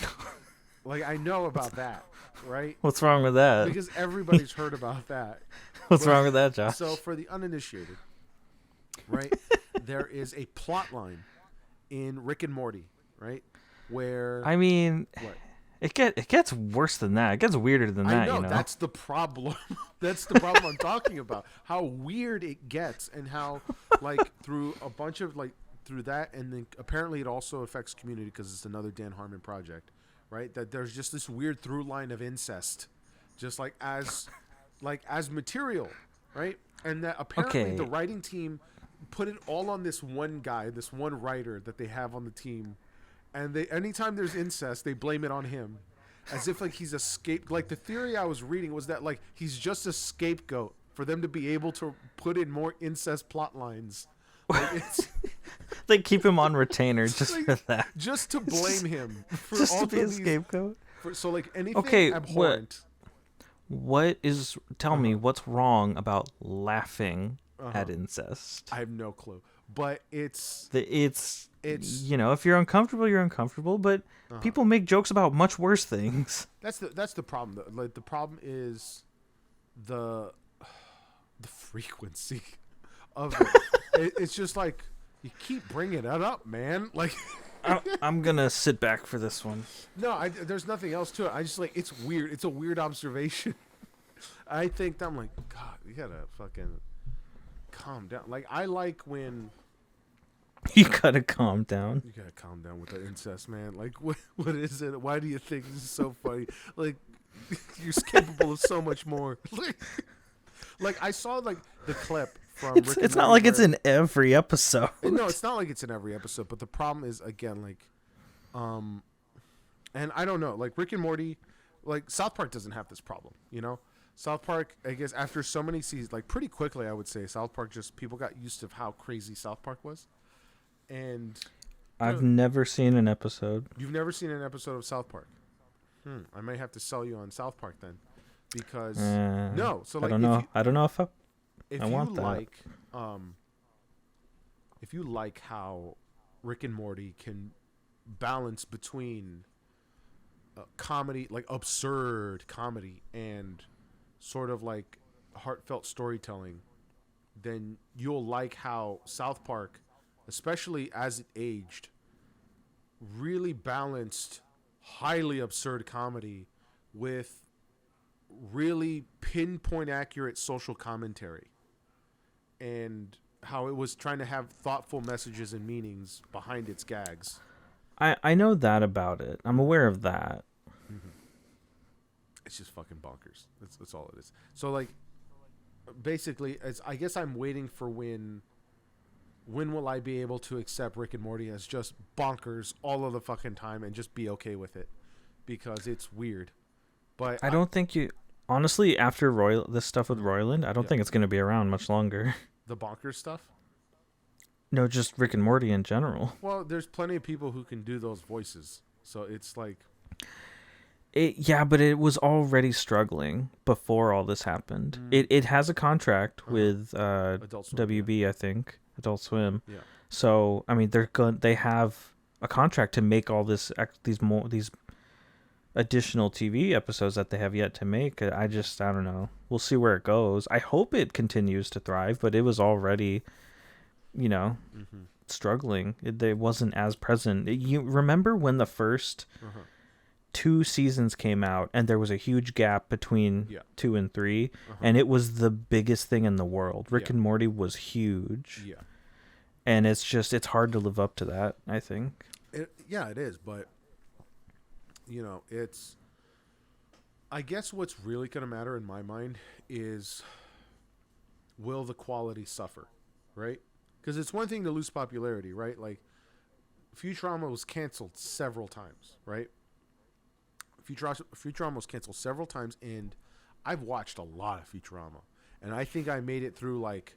like I know about that, right? What's wrong with that? Because everybody's heard about that. What's But- wrong with that, Josh? So for the uninitiated, right, there is a plot line in Rick and Morty, right, where I mean, what? it gets worse than that. It gets weirder than I that. know, You know. that's the problem. That's the problem I'm talking about. How weird it gets, and how through a bunch of through that, and then apparently it also affects Community because it's another Dan Harmon project, right? That there's just this weird through line of incest, just as material, right? And that apparently Okay. the writing team put it all on this one guy, this one writer that they have on the team, and they anytime there's incest, they blame it on him, as if like he's a scape. Like the theory I was reading was that like he's just a scapegoat for them to be able to put in more incest plot lines. Like, it's They keep him on retainer just like, for that. just to blame him for Just all to be a of these. scapegoat. So like anything Okay, abhorrent. Tell me what's wrong about laughing Uh-huh. at incest? I have no clue, but it's It's It's- you know, if you're uncomfortable, you're uncomfortable, but people make jokes about much worse things. that's the problem. Though. Like the problem is the frequency of it. It's just like you keep bringing it up, man. Like I'm gonna sit back for this one. no, there's nothing else to it. I just like it's weird. It's a weird observation. I think that I'm like, God, you gotta fucking calm down. Like I like when You gotta calm down. you gotta calm down with the incest, man. Like what is it? Why do you think this is so funny? Like you're capable of so much more. Like I saw like the clip from. Rick and It's not Morty like it's where- in every episode. No, it's not like it's in every episode, but the problem is again like and I don't know, like Rick and Morty, like South Park doesn't have this problem, you know? South Park, I guess after so many seasons, like pretty quickly I would say South Park just people got used to how crazy South Park was. And I've never seen an episode. you've never seen an episode of South Park. I may have to sell you on South Park then. Because no, so like I don't know. I don't know if if I you want that. like if you like how Rick and Morty can balance between comedy, like absurd comedy, and sort of like heartfelt storytelling, then you'll like how South Park, especially as it aged, really balanced highly absurd comedy with really pinpoint accurate social commentary, and how it was trying to have thoughtful messages and meanings behind its gags. I know that about it. I'm aware of that. It's just fucking bonkers. That's all it is. So like basically I guess I'm waiting for when will I be able to accept Rick and Morty as just bonkers all of the fucking time and just be okay with it, because it's weird. But I don't think you honestly after this stuff with Roiland, I don't think it's going to be around much longer. the bonkers stuff. No, just Rick and Morty in general. Well, there's plenty of people who can do those voices, so it's like Yeah, but it was already struggling before all this happened. It has a contract with Adult Swim, WB, I think, Adult Swim. yeah. So I mean, they have a contract to make all these additional TV episodes that they have yet to make. I don't know. We'll see where it goes. I hope it continues to thrive, but it was already, struggling. It wasn't as present. You remember when the first 2 seasons came out and there was a huge gap between 2 and 3, and it was the biggest thing in the world. Rick and Morty was huge. Yeah. And it's hard to live up to that, I think. It is, but it's I guess what's really going to matter in my mind is will the quality suffer, right? Because it's one thing to lose popularity, right? Like Futurama was canceled several times, right? Futurama was canceled several times, and I've watched a lot of Futurama, and I think I made it through like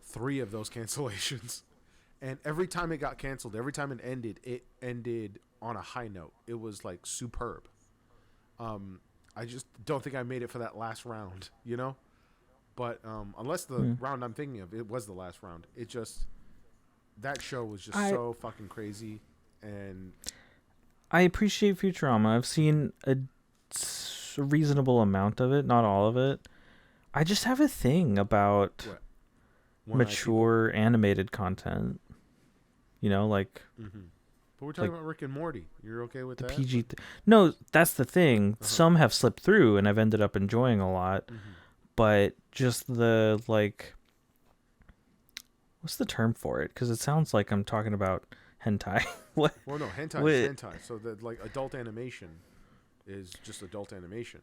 3 of those cancellations. And every time it got canceled, every time it ended on a high note. It was like superb. I just don't think I made it for that last round, But unless the round I'm thinking of, it was the last round. It just, that show was just so fucking crazy. And I appreciate Futurama. I've seen a reasonable amount of it, not all of it. I just have a thing about mature animated content. Like But we're talking about Rick and Morty. You're okay with that? PG. No, that's the thing. Some have slipped through, and I've ended up enjoying a lot. But just the what's the term for it? Because it sounds like I'm talking about hentai. What? Well, no, hentai is hentai. So that like adult animation is just adult animation.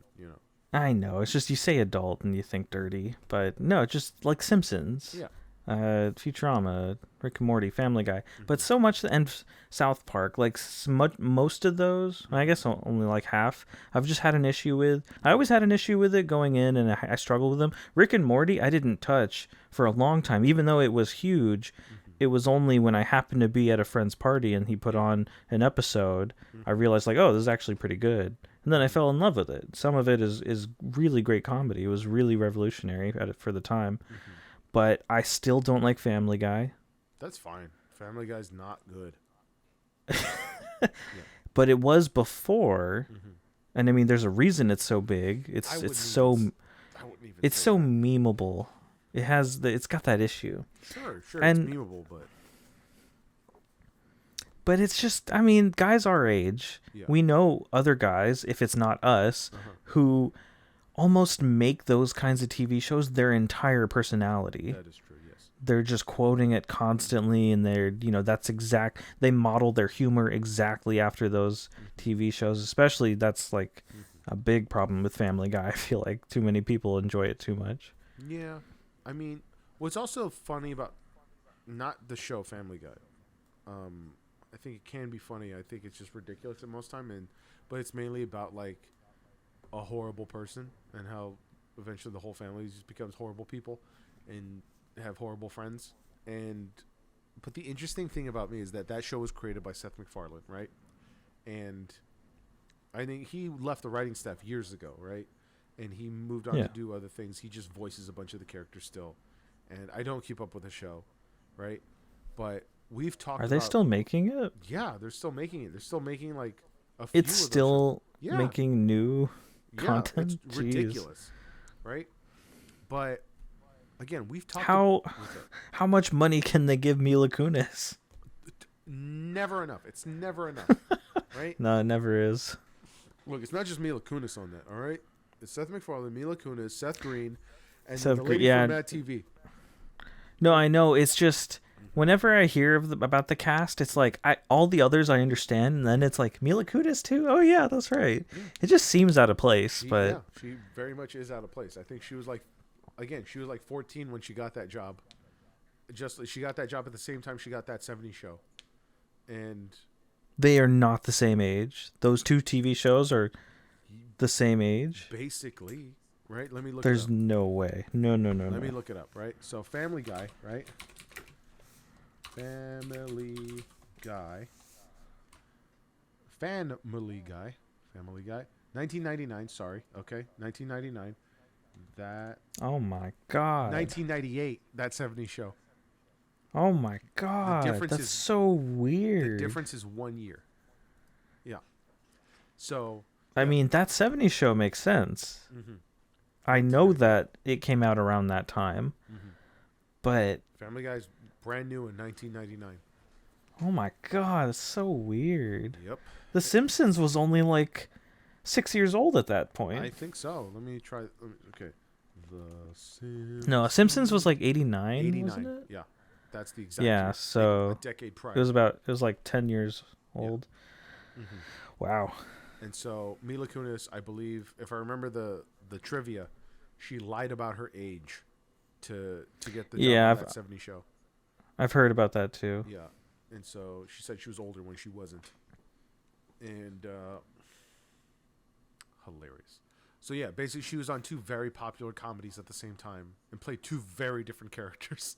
I know. It's just you say adult and you think dirty, but no, it's just like Simpsons. Yeah. Futurama, Rick and Morty, Family Guy, but so much, and South Park, like most of those, I guess only like half, I've just had an issue with. I always had an issue with it going in, and I struggled with them. Rick and Morty, I didn't touch for a long time, even though it was huge. It was only when I happened to be at a friend's party and he put on an episode, I realized like, oh, this is actually pretty good. And then I fell in love with it. Some of it is really great comedy. It was really revolutionary for the time. But I still don't like Family Guy. That's fine. Family Guy's not good. But it was before, and I mean, there's a reason it's so big. It's I wouldn't so even say that. memeable. It's got that issue. Sure, and- it's memeable, But it's just, I mean, guys our age, Yeah. we know other guys, if it's not us, who almost make those kinds of TV shows their entire personality. that is true. Yes. They're just quoting it constantly, and they model their humor exactly after those TV shows. Especially, that's like a big problem with Family Guy. I feel like too many people enjoy it too much. Yeah, I mean, what's also funny about not the show Family Guy, I think it can be funny. I think it's just ridiculous at most time, but it's mainly about like a horrible person and how eventually the whole family just becomes horrible people and have horrible friends. But the interesting thing about me is that show was created by Seth MacFarlane, right? And I think he left the writing staff years ago, right? And he moved on Yeah. to do other things. He just voices a bunch of the characters still. And I don't keep up with the show, right? But we've talked Are they about, still making it? yeah, they're still making it. They're still making like a few It's of those still Yeah. making new shows. content. Yeah, it's Jeez. ridiculous, right? But again, we've talked How what's that? how much money can they give Mila Kunis? Never enough. It's never enough, right? No, it never is. Look, it's not just Mila Kunis on that, all right? It's Seth MacFarlane, Mila Kunis, Seth Green, and Seth the Green, lady yeah. from Mad TV. No, I know. It's just whenever I hear about the cast, it's like all the others I understand, and then it's like Mila Kunis too. Oh yeah, that's right. It just seems out of place, but Yeah, she very much is out of place. I think she was like 14 when she got that job. She got that job at the same time she got that 70s show. And they are not the same age. Those two TV shows are the same age. basically, right? Let me look There's it up. no way. No. Let me look it up, right? So Family Guy, right? Family Guy. 1999, sorry. Okay, 1999. That Oh my god. 1998, that 70s show. Oh my god. difference That's is- so weird. The difference is 1 year. Yeah. So, I mean, that 70s show makes sense. mhm. I know that it came out around that time, but Family Guy's brand new in 1999. oh my god, it's so weird. Yep. The Simpsons was only like 6 years old at that point. I think so. Let me try. Okay. The Simpsons. No, Simpsons was like 89, 89. wasn't it? Yeah. That's the exact Yeah, year. so a decade prior. it was like 10 years old. Mhm. Wow. And so Mila Kunis, I believe, if I remember the trivia, she lied about her age to get the job Yeah, on I've- that 70 show. I've heard about that too. Yeah. And so she said she was older when she wasn't. And hilarious. So yeah, basically she was on two very popular comedies at the same time and played two very different characters.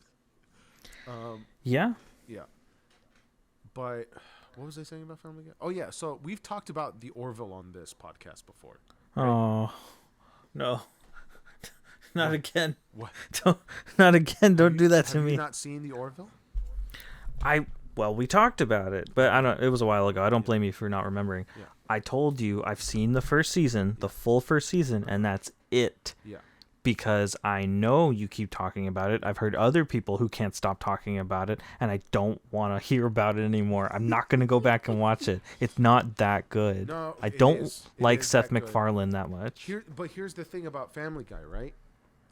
Yeah. Yeah. But what was I saying about Family Guy? Oh yeah, so we've talked about the Orville on this podcast before. Oh. No. Not again. What? Not again. Don't do that to Have me. you not seen the Orville? Well, we talked about it, but I don't. It was a while ago. I don't blame you for not remembering. Yeah. I told you I've seen the first season, the full first season, and that's it. Yeah. Because I know you keep talking about it. I've heard other people who can't stop talking about it, and I don't want to hear about it anymore. I'm not going to go back and watch it. It's not that good. No, I it don't is. It like is Seth that good. MacFarlane that much. But here's the thing about Family Guy, right?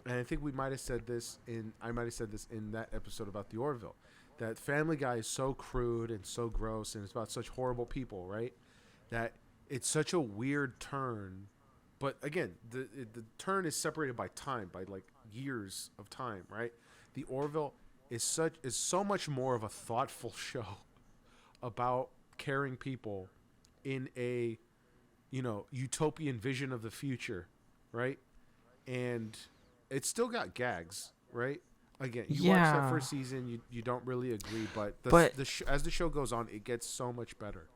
And I think we might have said this I might have said this in that episode about the Orville, that Family Guy is so crude and so gross, and it's about such horrible people, right? That it's such a weird turn. But again, the turn is separated by time, by like years of time, right? The Orville is so much more of a thoughtful show about caring people in a utopian vision of the future, right? And it's still got gags, right? Again, you watch that Yeah. first season, you don't really agree, but But- as the show goes on, it gets so much better.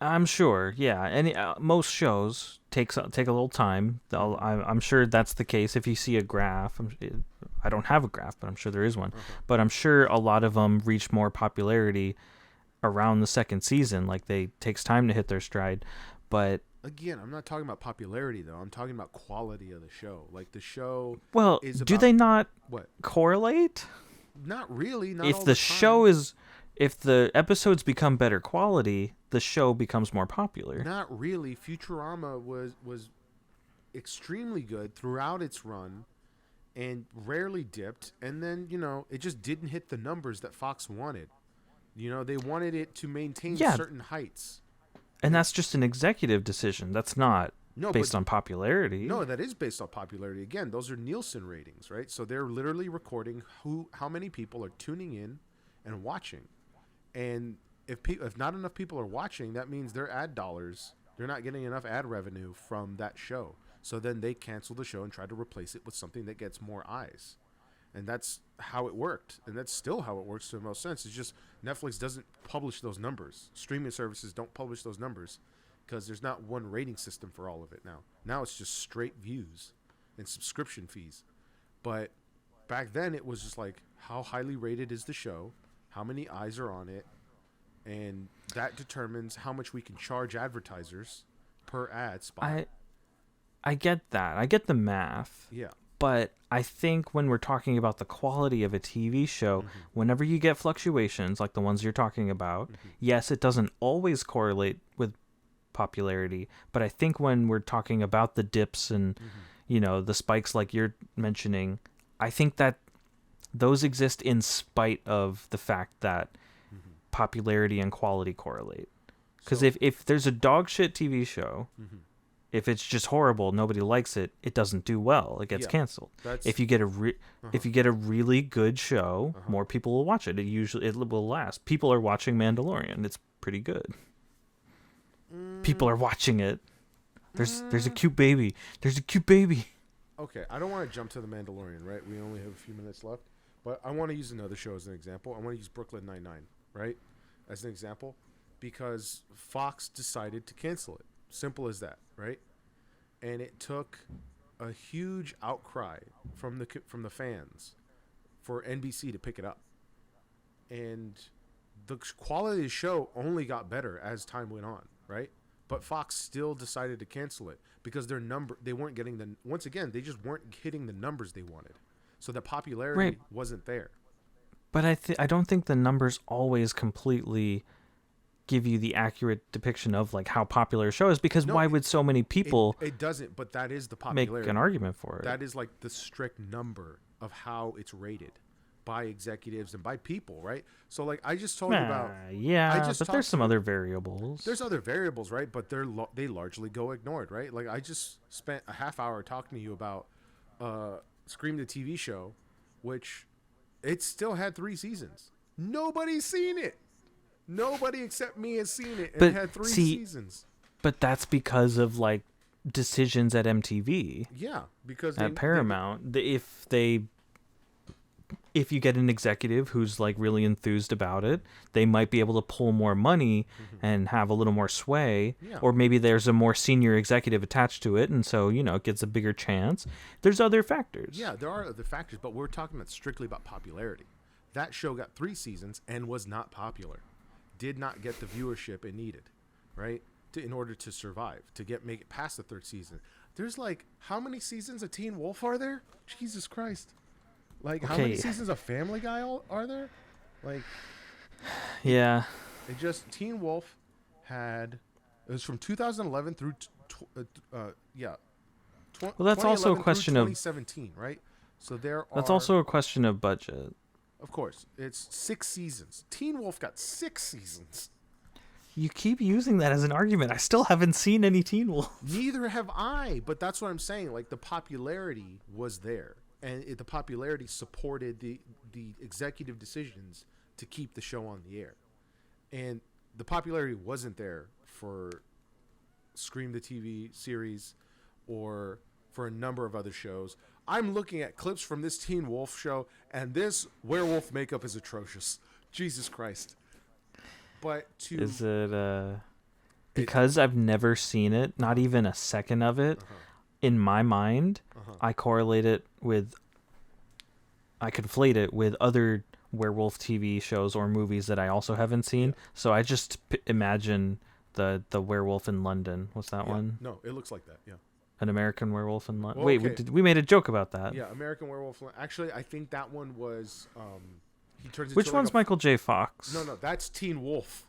I'm sure, yeah. And most shows take a little time. I'm sure that's the case. If you see a graph, I don't have a graph, but I'm sure there is one. But I'm sure a lot of them reach more popularity around the second season. Like they takes time to hit their stride. But Again, I'm not talking about popularity though. I'm talking about quality of the show. Like the show well, is do about they not what? correlate? Not really. Not If all the the show time. is, if the episodes become better quality, the show becomes more popular. Not really. Futurama was extremely good throughout its run and rarely dipped, and then it just didn't hit the numbers that Fox wanted. They wanted it to maintain Yeah. certain heights. And that's just an executive decision. That's not No, based but on popularity. no, that is based on popularity. Again, those are Nielsen ratings, right? So they're literally recording how many people are tuning in and watching. And if not enough people are watching, that means their ad dollars, they're not getting enough ad revenue from that show. So then they cancel the show and try to replace it with something that gets more eyes. And that's how it worked. And that's still how it works to the most sense. It's just Netflix doesn't publish those numbers. Streaming services don't publish those numbers because there's not one rating system for all of it now. Now it's just straight views and subscription fees. But back then it was just like, how highly rated is the show? How many eyes are on it? And that determines how much we can charge advertisers per ad spot. I get that. I get the math. Yeah. But I think when we're talking about the quality of a TV show, whenever you get fluctuations like the ones you're talking about, yes, it doesn't always correlate with popularity. But I think when we're talking about the dips and, the spikes like you're mentioning, I think that those exist in spite of the fact that popularity and quality correlate. Because So- if there's a dog shit TV show, if it's just horrible, nobody likes it, it doesn't do well. It gets Yeah, canceled. that's- If you get if you get a really good show, more people will watch it. It will last. People are watching Mandalorian. It's pretty good. People are watching it. There's a cute baby. There's a cute baby. Okay, I don't want to jump to The Mandalorian, right? We only have a few minutes left. But I want to use another show as an example. I want to use Brooklyn Nine-Nine, right? As an example. Because Fox decided to cancel it. Simple as that, right? And it took a huge outcry from the fans for NBC to pick it up. And the quality of the show only got better as time went on, right? But Fox still decided to cancel it because they weren't getting once again, they just weren't hitting the numbers they wanted. So the popularity Right. wasn't there. But I don't think the numbers always completely give you the accurate depiction of like how popular a show is, because No, why would so many people It doesn't, but that is the make popularity. an argument for it? That is like the strict number of how it's rated by executives and by people, right? So like I just told you about yeah, just but talked there's some to- other variables. there's other variables, right? But they largely go ignored, right? Like I just spent a half hour talking to you about Scream the TV show, which it still had 3 seasons. Nobody's seen it. Nobody except me has seen it, and But it had 3 see- seasons. But that's because of like decisions at MTV, Yeah, because at Paramount. If you get an executive who's like really enthused about it, they might be able to pull more money and have a little more sway. Yeah. Or maybe there's a more senior executive attached to it, and so it gets a bigger chance. There's other factors. Yeah, there are other factors, but we're talking about strictly about popularity. That show got 3 seasons and was not popular. Did not get the viewership it needed, right? In order to survive, to make it past the 3rd season. There's like, how many seasons of Teen Wolf are there? Jesus Christ. Like, how many Okay. seasons of Family Guy are there? Like, Yeah. it just, Teen Wolf it was from 2011 through, Well, that's also a 2011 through question of- 2017, right? So there are. That's also a question of budget. Of course, it's 6 seasons. Teen Wolf got 6 seasons. You keep using that as an argument. I still haven't seen any Teen Wolf. Neither have I, but that's what I'm saying. Like the popularity was there, and the popularity supported the executive decisions to keep the show on the air, and the popularity wasn't there for Scream the TV series or for a number of other shows. I'm looking at clips from this Teen Wolf show, and this werewolf makeup is atrocious. Jesus Christ. But to Is it because I've never seen it, not even a second of it, in my mind, I correlate it with, I conflate it with other werewolf TV shows or movies that I also haven't seen. So I just imagine the Werewolf in London. What's that one? No, it looks like that. Yeah. An American Werewolf in London. Well, Wait, okay. we made a joke about that. Yeah, American Werewolf. Actually, I think that one was. He turns. Into Which like one's Michael J. Fox? No, that's Teen Wolf.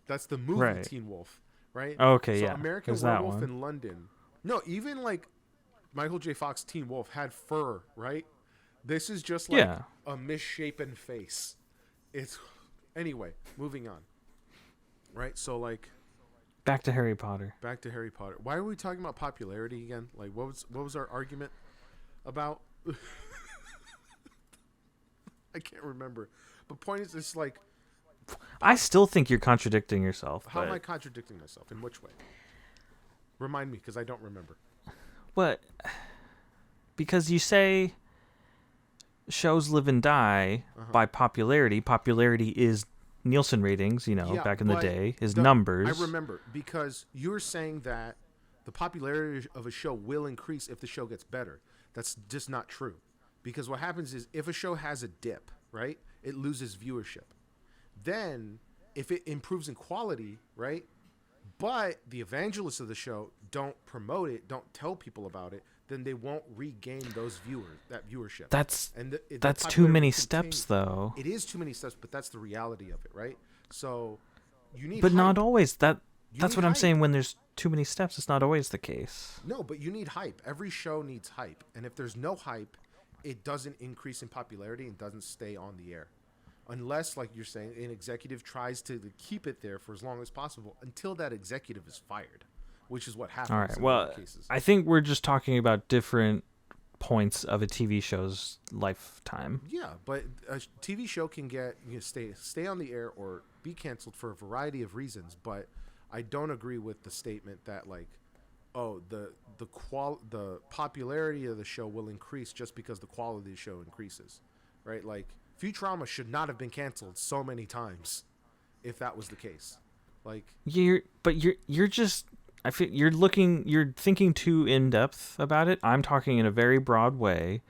That's the movie Right. Teen Wolf, right? Oh, okay, so yeah. American There's that Werewolf one. in London. No, even like Michael J. Fox Teen Wolf had fur, right? This is just like Yeah. a misshapen face. It's anyway. Moving on. Right. So like. Back to Harry Potter. Back to Harry Potter. Why are we talking about popularity again? Like, what was our argument about? I can't remember. But point is, it's like, I still think you're contradicting yourself. how am but- I contradicting myself? In which way? Remind me, because I don't remember. What? Because you say shows live and die by popularity. Popularity is Nielsen ratings, Yeah, back in the but day, is the- numbers. I remember, because you're saying that the popularity of a show will increase if the show gets better. That's just not true. Because what happens is, if a show has a dip, right, it loses viewership. Then, if it improves in quality, right, but the evangelists of the show don't promote it, don't tell people about it, then they won't regain that viewership. That's And the that's too popularity many continues. steps, though. It is too many steps, but that's the reality of it, right? So you need But not hype. always. That's You what need I'm hype. saying. When there's too many steps, it's not always the case. No, but you need hype. Every show needs hype. And if there's no hype, it doesn't increase in popularity and doesn't stay on the air. Unless, like you're saying, an executive tries to keep it there for as long as possible until that executive is fired, which is what happens All right. in Well, many cases. I think we're just talking about different points of a TV show's lifetime. Yeah, but a TV show can stay on the air or be canceled for a variety of reasons. But I don't agree with the statement that the popularity of the show will increase just because the quality of the show increases, right? Like Futurama should not have been canceled so many times, if that was the case. Like You're just. I feel you're thinking too in depth about it. I'm talking in a very broad way.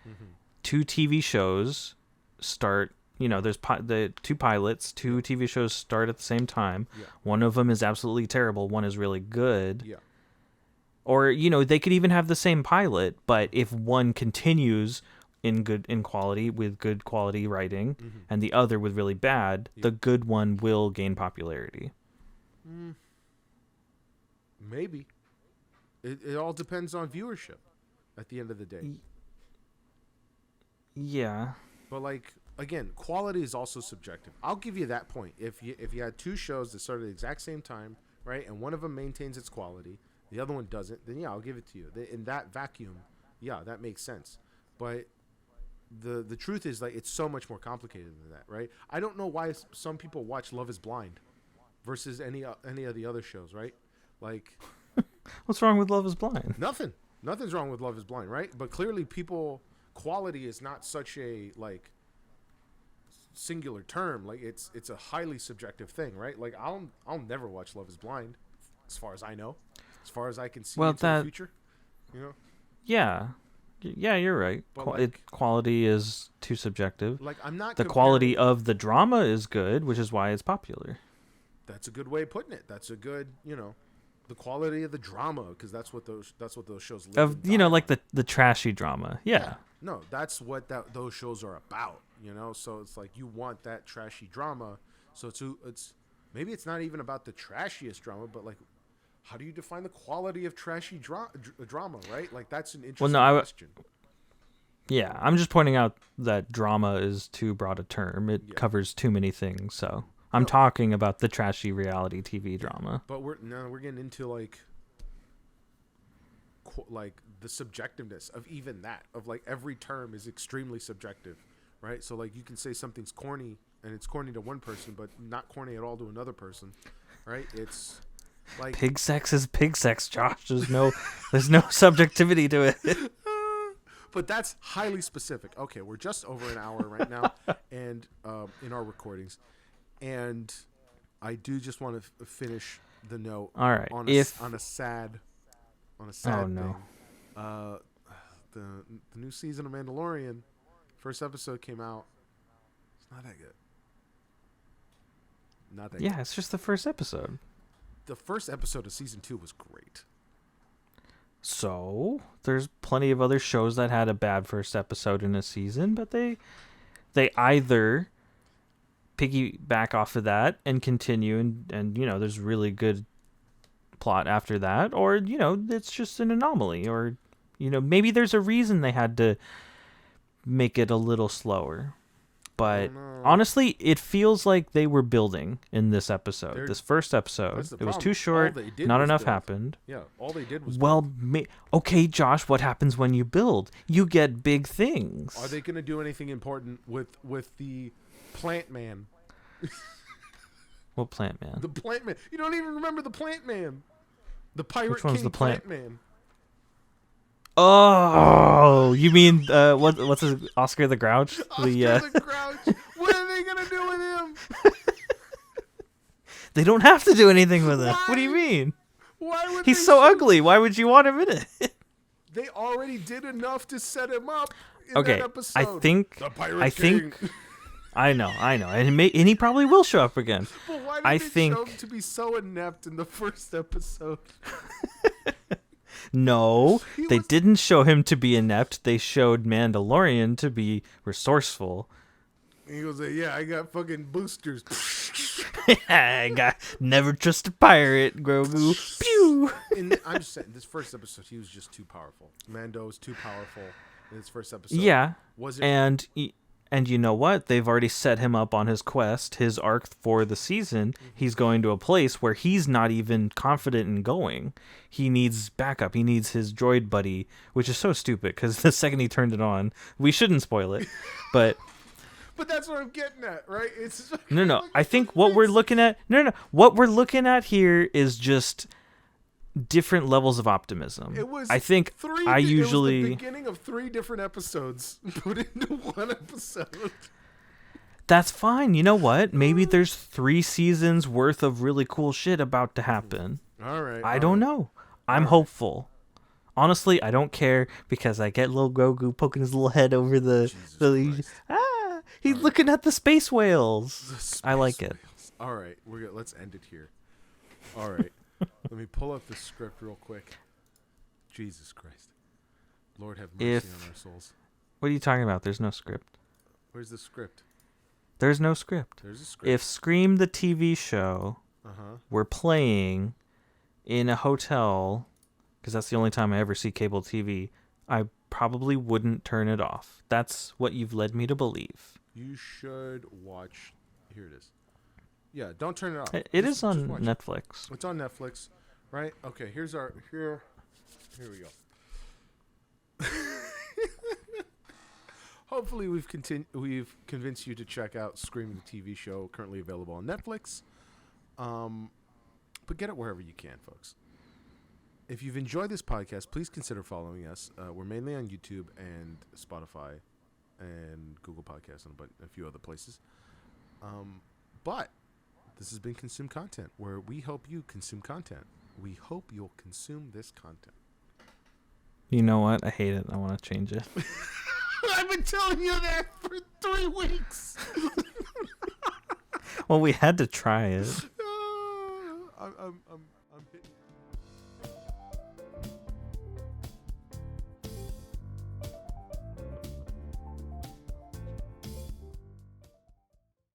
Two TV shows start. There's the two pilots. Two TV shows start at the same time. Yeah. One of them is absolutely terrible. One is really good. yeah, Or they could even have the same pilot, but if one continues in quality with good quality writing, and the other with really bad, the good one will gain popularity. maybe. It all depends on viewership at the end of the day. Yeah. But like again, quality is also subjective. I'll give you that point. If you had two shows that started at the exact same time, right, and one of them maintains its quality, the other one doesn't, then yeah, I'll give it to you. In that vacuum, yeah, that makes sense. But the truth is, like, it's so much more complicated than that, right? I don't know why some people watch Love Is Blind versus any of the other shows, right? Like What's wrong with Love Is Blind? nothing's wrong with Love Is Blind, right? But clearly quality is not such a like singular term. Like it's a highly subjective thing, right? Like I'll never watch Love Is Blind, as far as I know, as far as I can see Well, into the future, Yeah. Yeah, you're right. But Quality is too subjective. like I'm not The comparing- quality of the drama is good, which is why it's popular. That's a good way of putting it. That's a good, the quality of the drama, because that's what those shows live Of and die like on. the trashy drama. Yeah. No, that's what those shows are about, So it's like you want that trashy drama. So it's maybe it's not even about the trashiest drama, but like, how do you define the quality of trashy drama, right? Like that's an interesting question. Yeah, I'm just pointing out that drama is too broad a term. It Yeah. covers too many things. So I'm talking about the trashy reality TV drama. But we're getting into like like the subjectiveness of even that, of like every term is extremely subjective, right? So like you can say something's corny and it's corny to one person, but not corny at all to another person, right? It's like Pig sex is pig sex, Josh. There's no subjectivity to it. but that's highly specific. Okay, we're just over an hour right now, and in our recordings, and I do just want to finish the note. All right. On a sad Oh, thing. no. The new season of Mandalorian, first episode came out. It's not that good. Not that. Yeah, good. it's just the first episode. The first episode of season 2 was great. So there's plenty of other shows that had a bad first episode in a season, but they either piggyback off of that and continue, and there's really good plot after that, or it's just an anomaly, or maybe there's a reason they had to make it a little slower. But honestly, it feels like they were building in this episode. This first episode, that's the it was problem. too short. All they did Not was enough build. happened. Yeah, all they did was Well, okay, Josh, what happens when you build? You get big things. Are they going to do anything important with the Plant Man? What Plant Man? The Plant Man. You don't even remember the Plant Man. The Pirate Which one's King the Plant- Man. Oh, you mean what's his Oscar the Grouch? Oscar the Grouch. What are they going to do with him? They don't have to do anything with him. What do you Why? mean? Why would He's they so shoot- ugly. Why would you want him in it? They already did enough to set him up in Okay, that episode. I Pirate think King. I know, and he probably will show up again. But why did I they think- show him to be so inept in the first episode? No, He they was- didn't show him to be inept. They showed Mandalorian to be resourceful. And he goes, yeah, I got fucking boosters. I got never trust a pirate, Grogu. Pew. I'm just saying, this first episode, he was just too powerful. Mando was too powerful in his first episode. Yeah, Was it? and you know what? They've already set him up on his quest, his arc for the season. He's going to a place where he's not even confident in going. He needs backup. He needs his droid buddy, which is so stupid because the second he turned it on, we shouldn't spoil it, but. But that's what I'm getting at, right? It's No. I think what we're looking at. No. What we're looking at here is just different levels of optimism. It was. I think It was usually. the beginning of 3 different episodes put into one episode. That's fine. You know what? Maybe there's 3 seasons worth of really cool shit about to happen. All right. I don't know. I'm hopeful. Honestly, I don't care because I get little Grogu poking his little head over the. Christ. He's looking at the space whales. I like it. All right, let's end it here. All right, let me pull up the script real quick. Jesus Christ, Lord have mercy If- on our souls. What are you talking about? There's no script. Where's the script? There's no script. There's a script. If Scream the TV show were playing in a hotel, because that's the only time I ever see cable TV, I probably wouldn't turn it off. That's what you've led me to believe. You should watch. Here it is. Yeah, don't turn it off. It Just- is on just watch it. Netflix. It's on Netflix, right? Okay, here we go. Hopefully we've convinced you to check out Scream the TV show, currently available on Netflix. But get it wherever you can, folks. If you've enjoyed this podcast, please consider following us. We're mainly on YouTube and Spotify and Google Podcasts and a few other places. But this has been Consume Content, where we help you consume content. We hope you'll consume this content. You know what? I hate it. I want to change it. I've been telling you that for 3 weeks. Well, we had to try it. I'm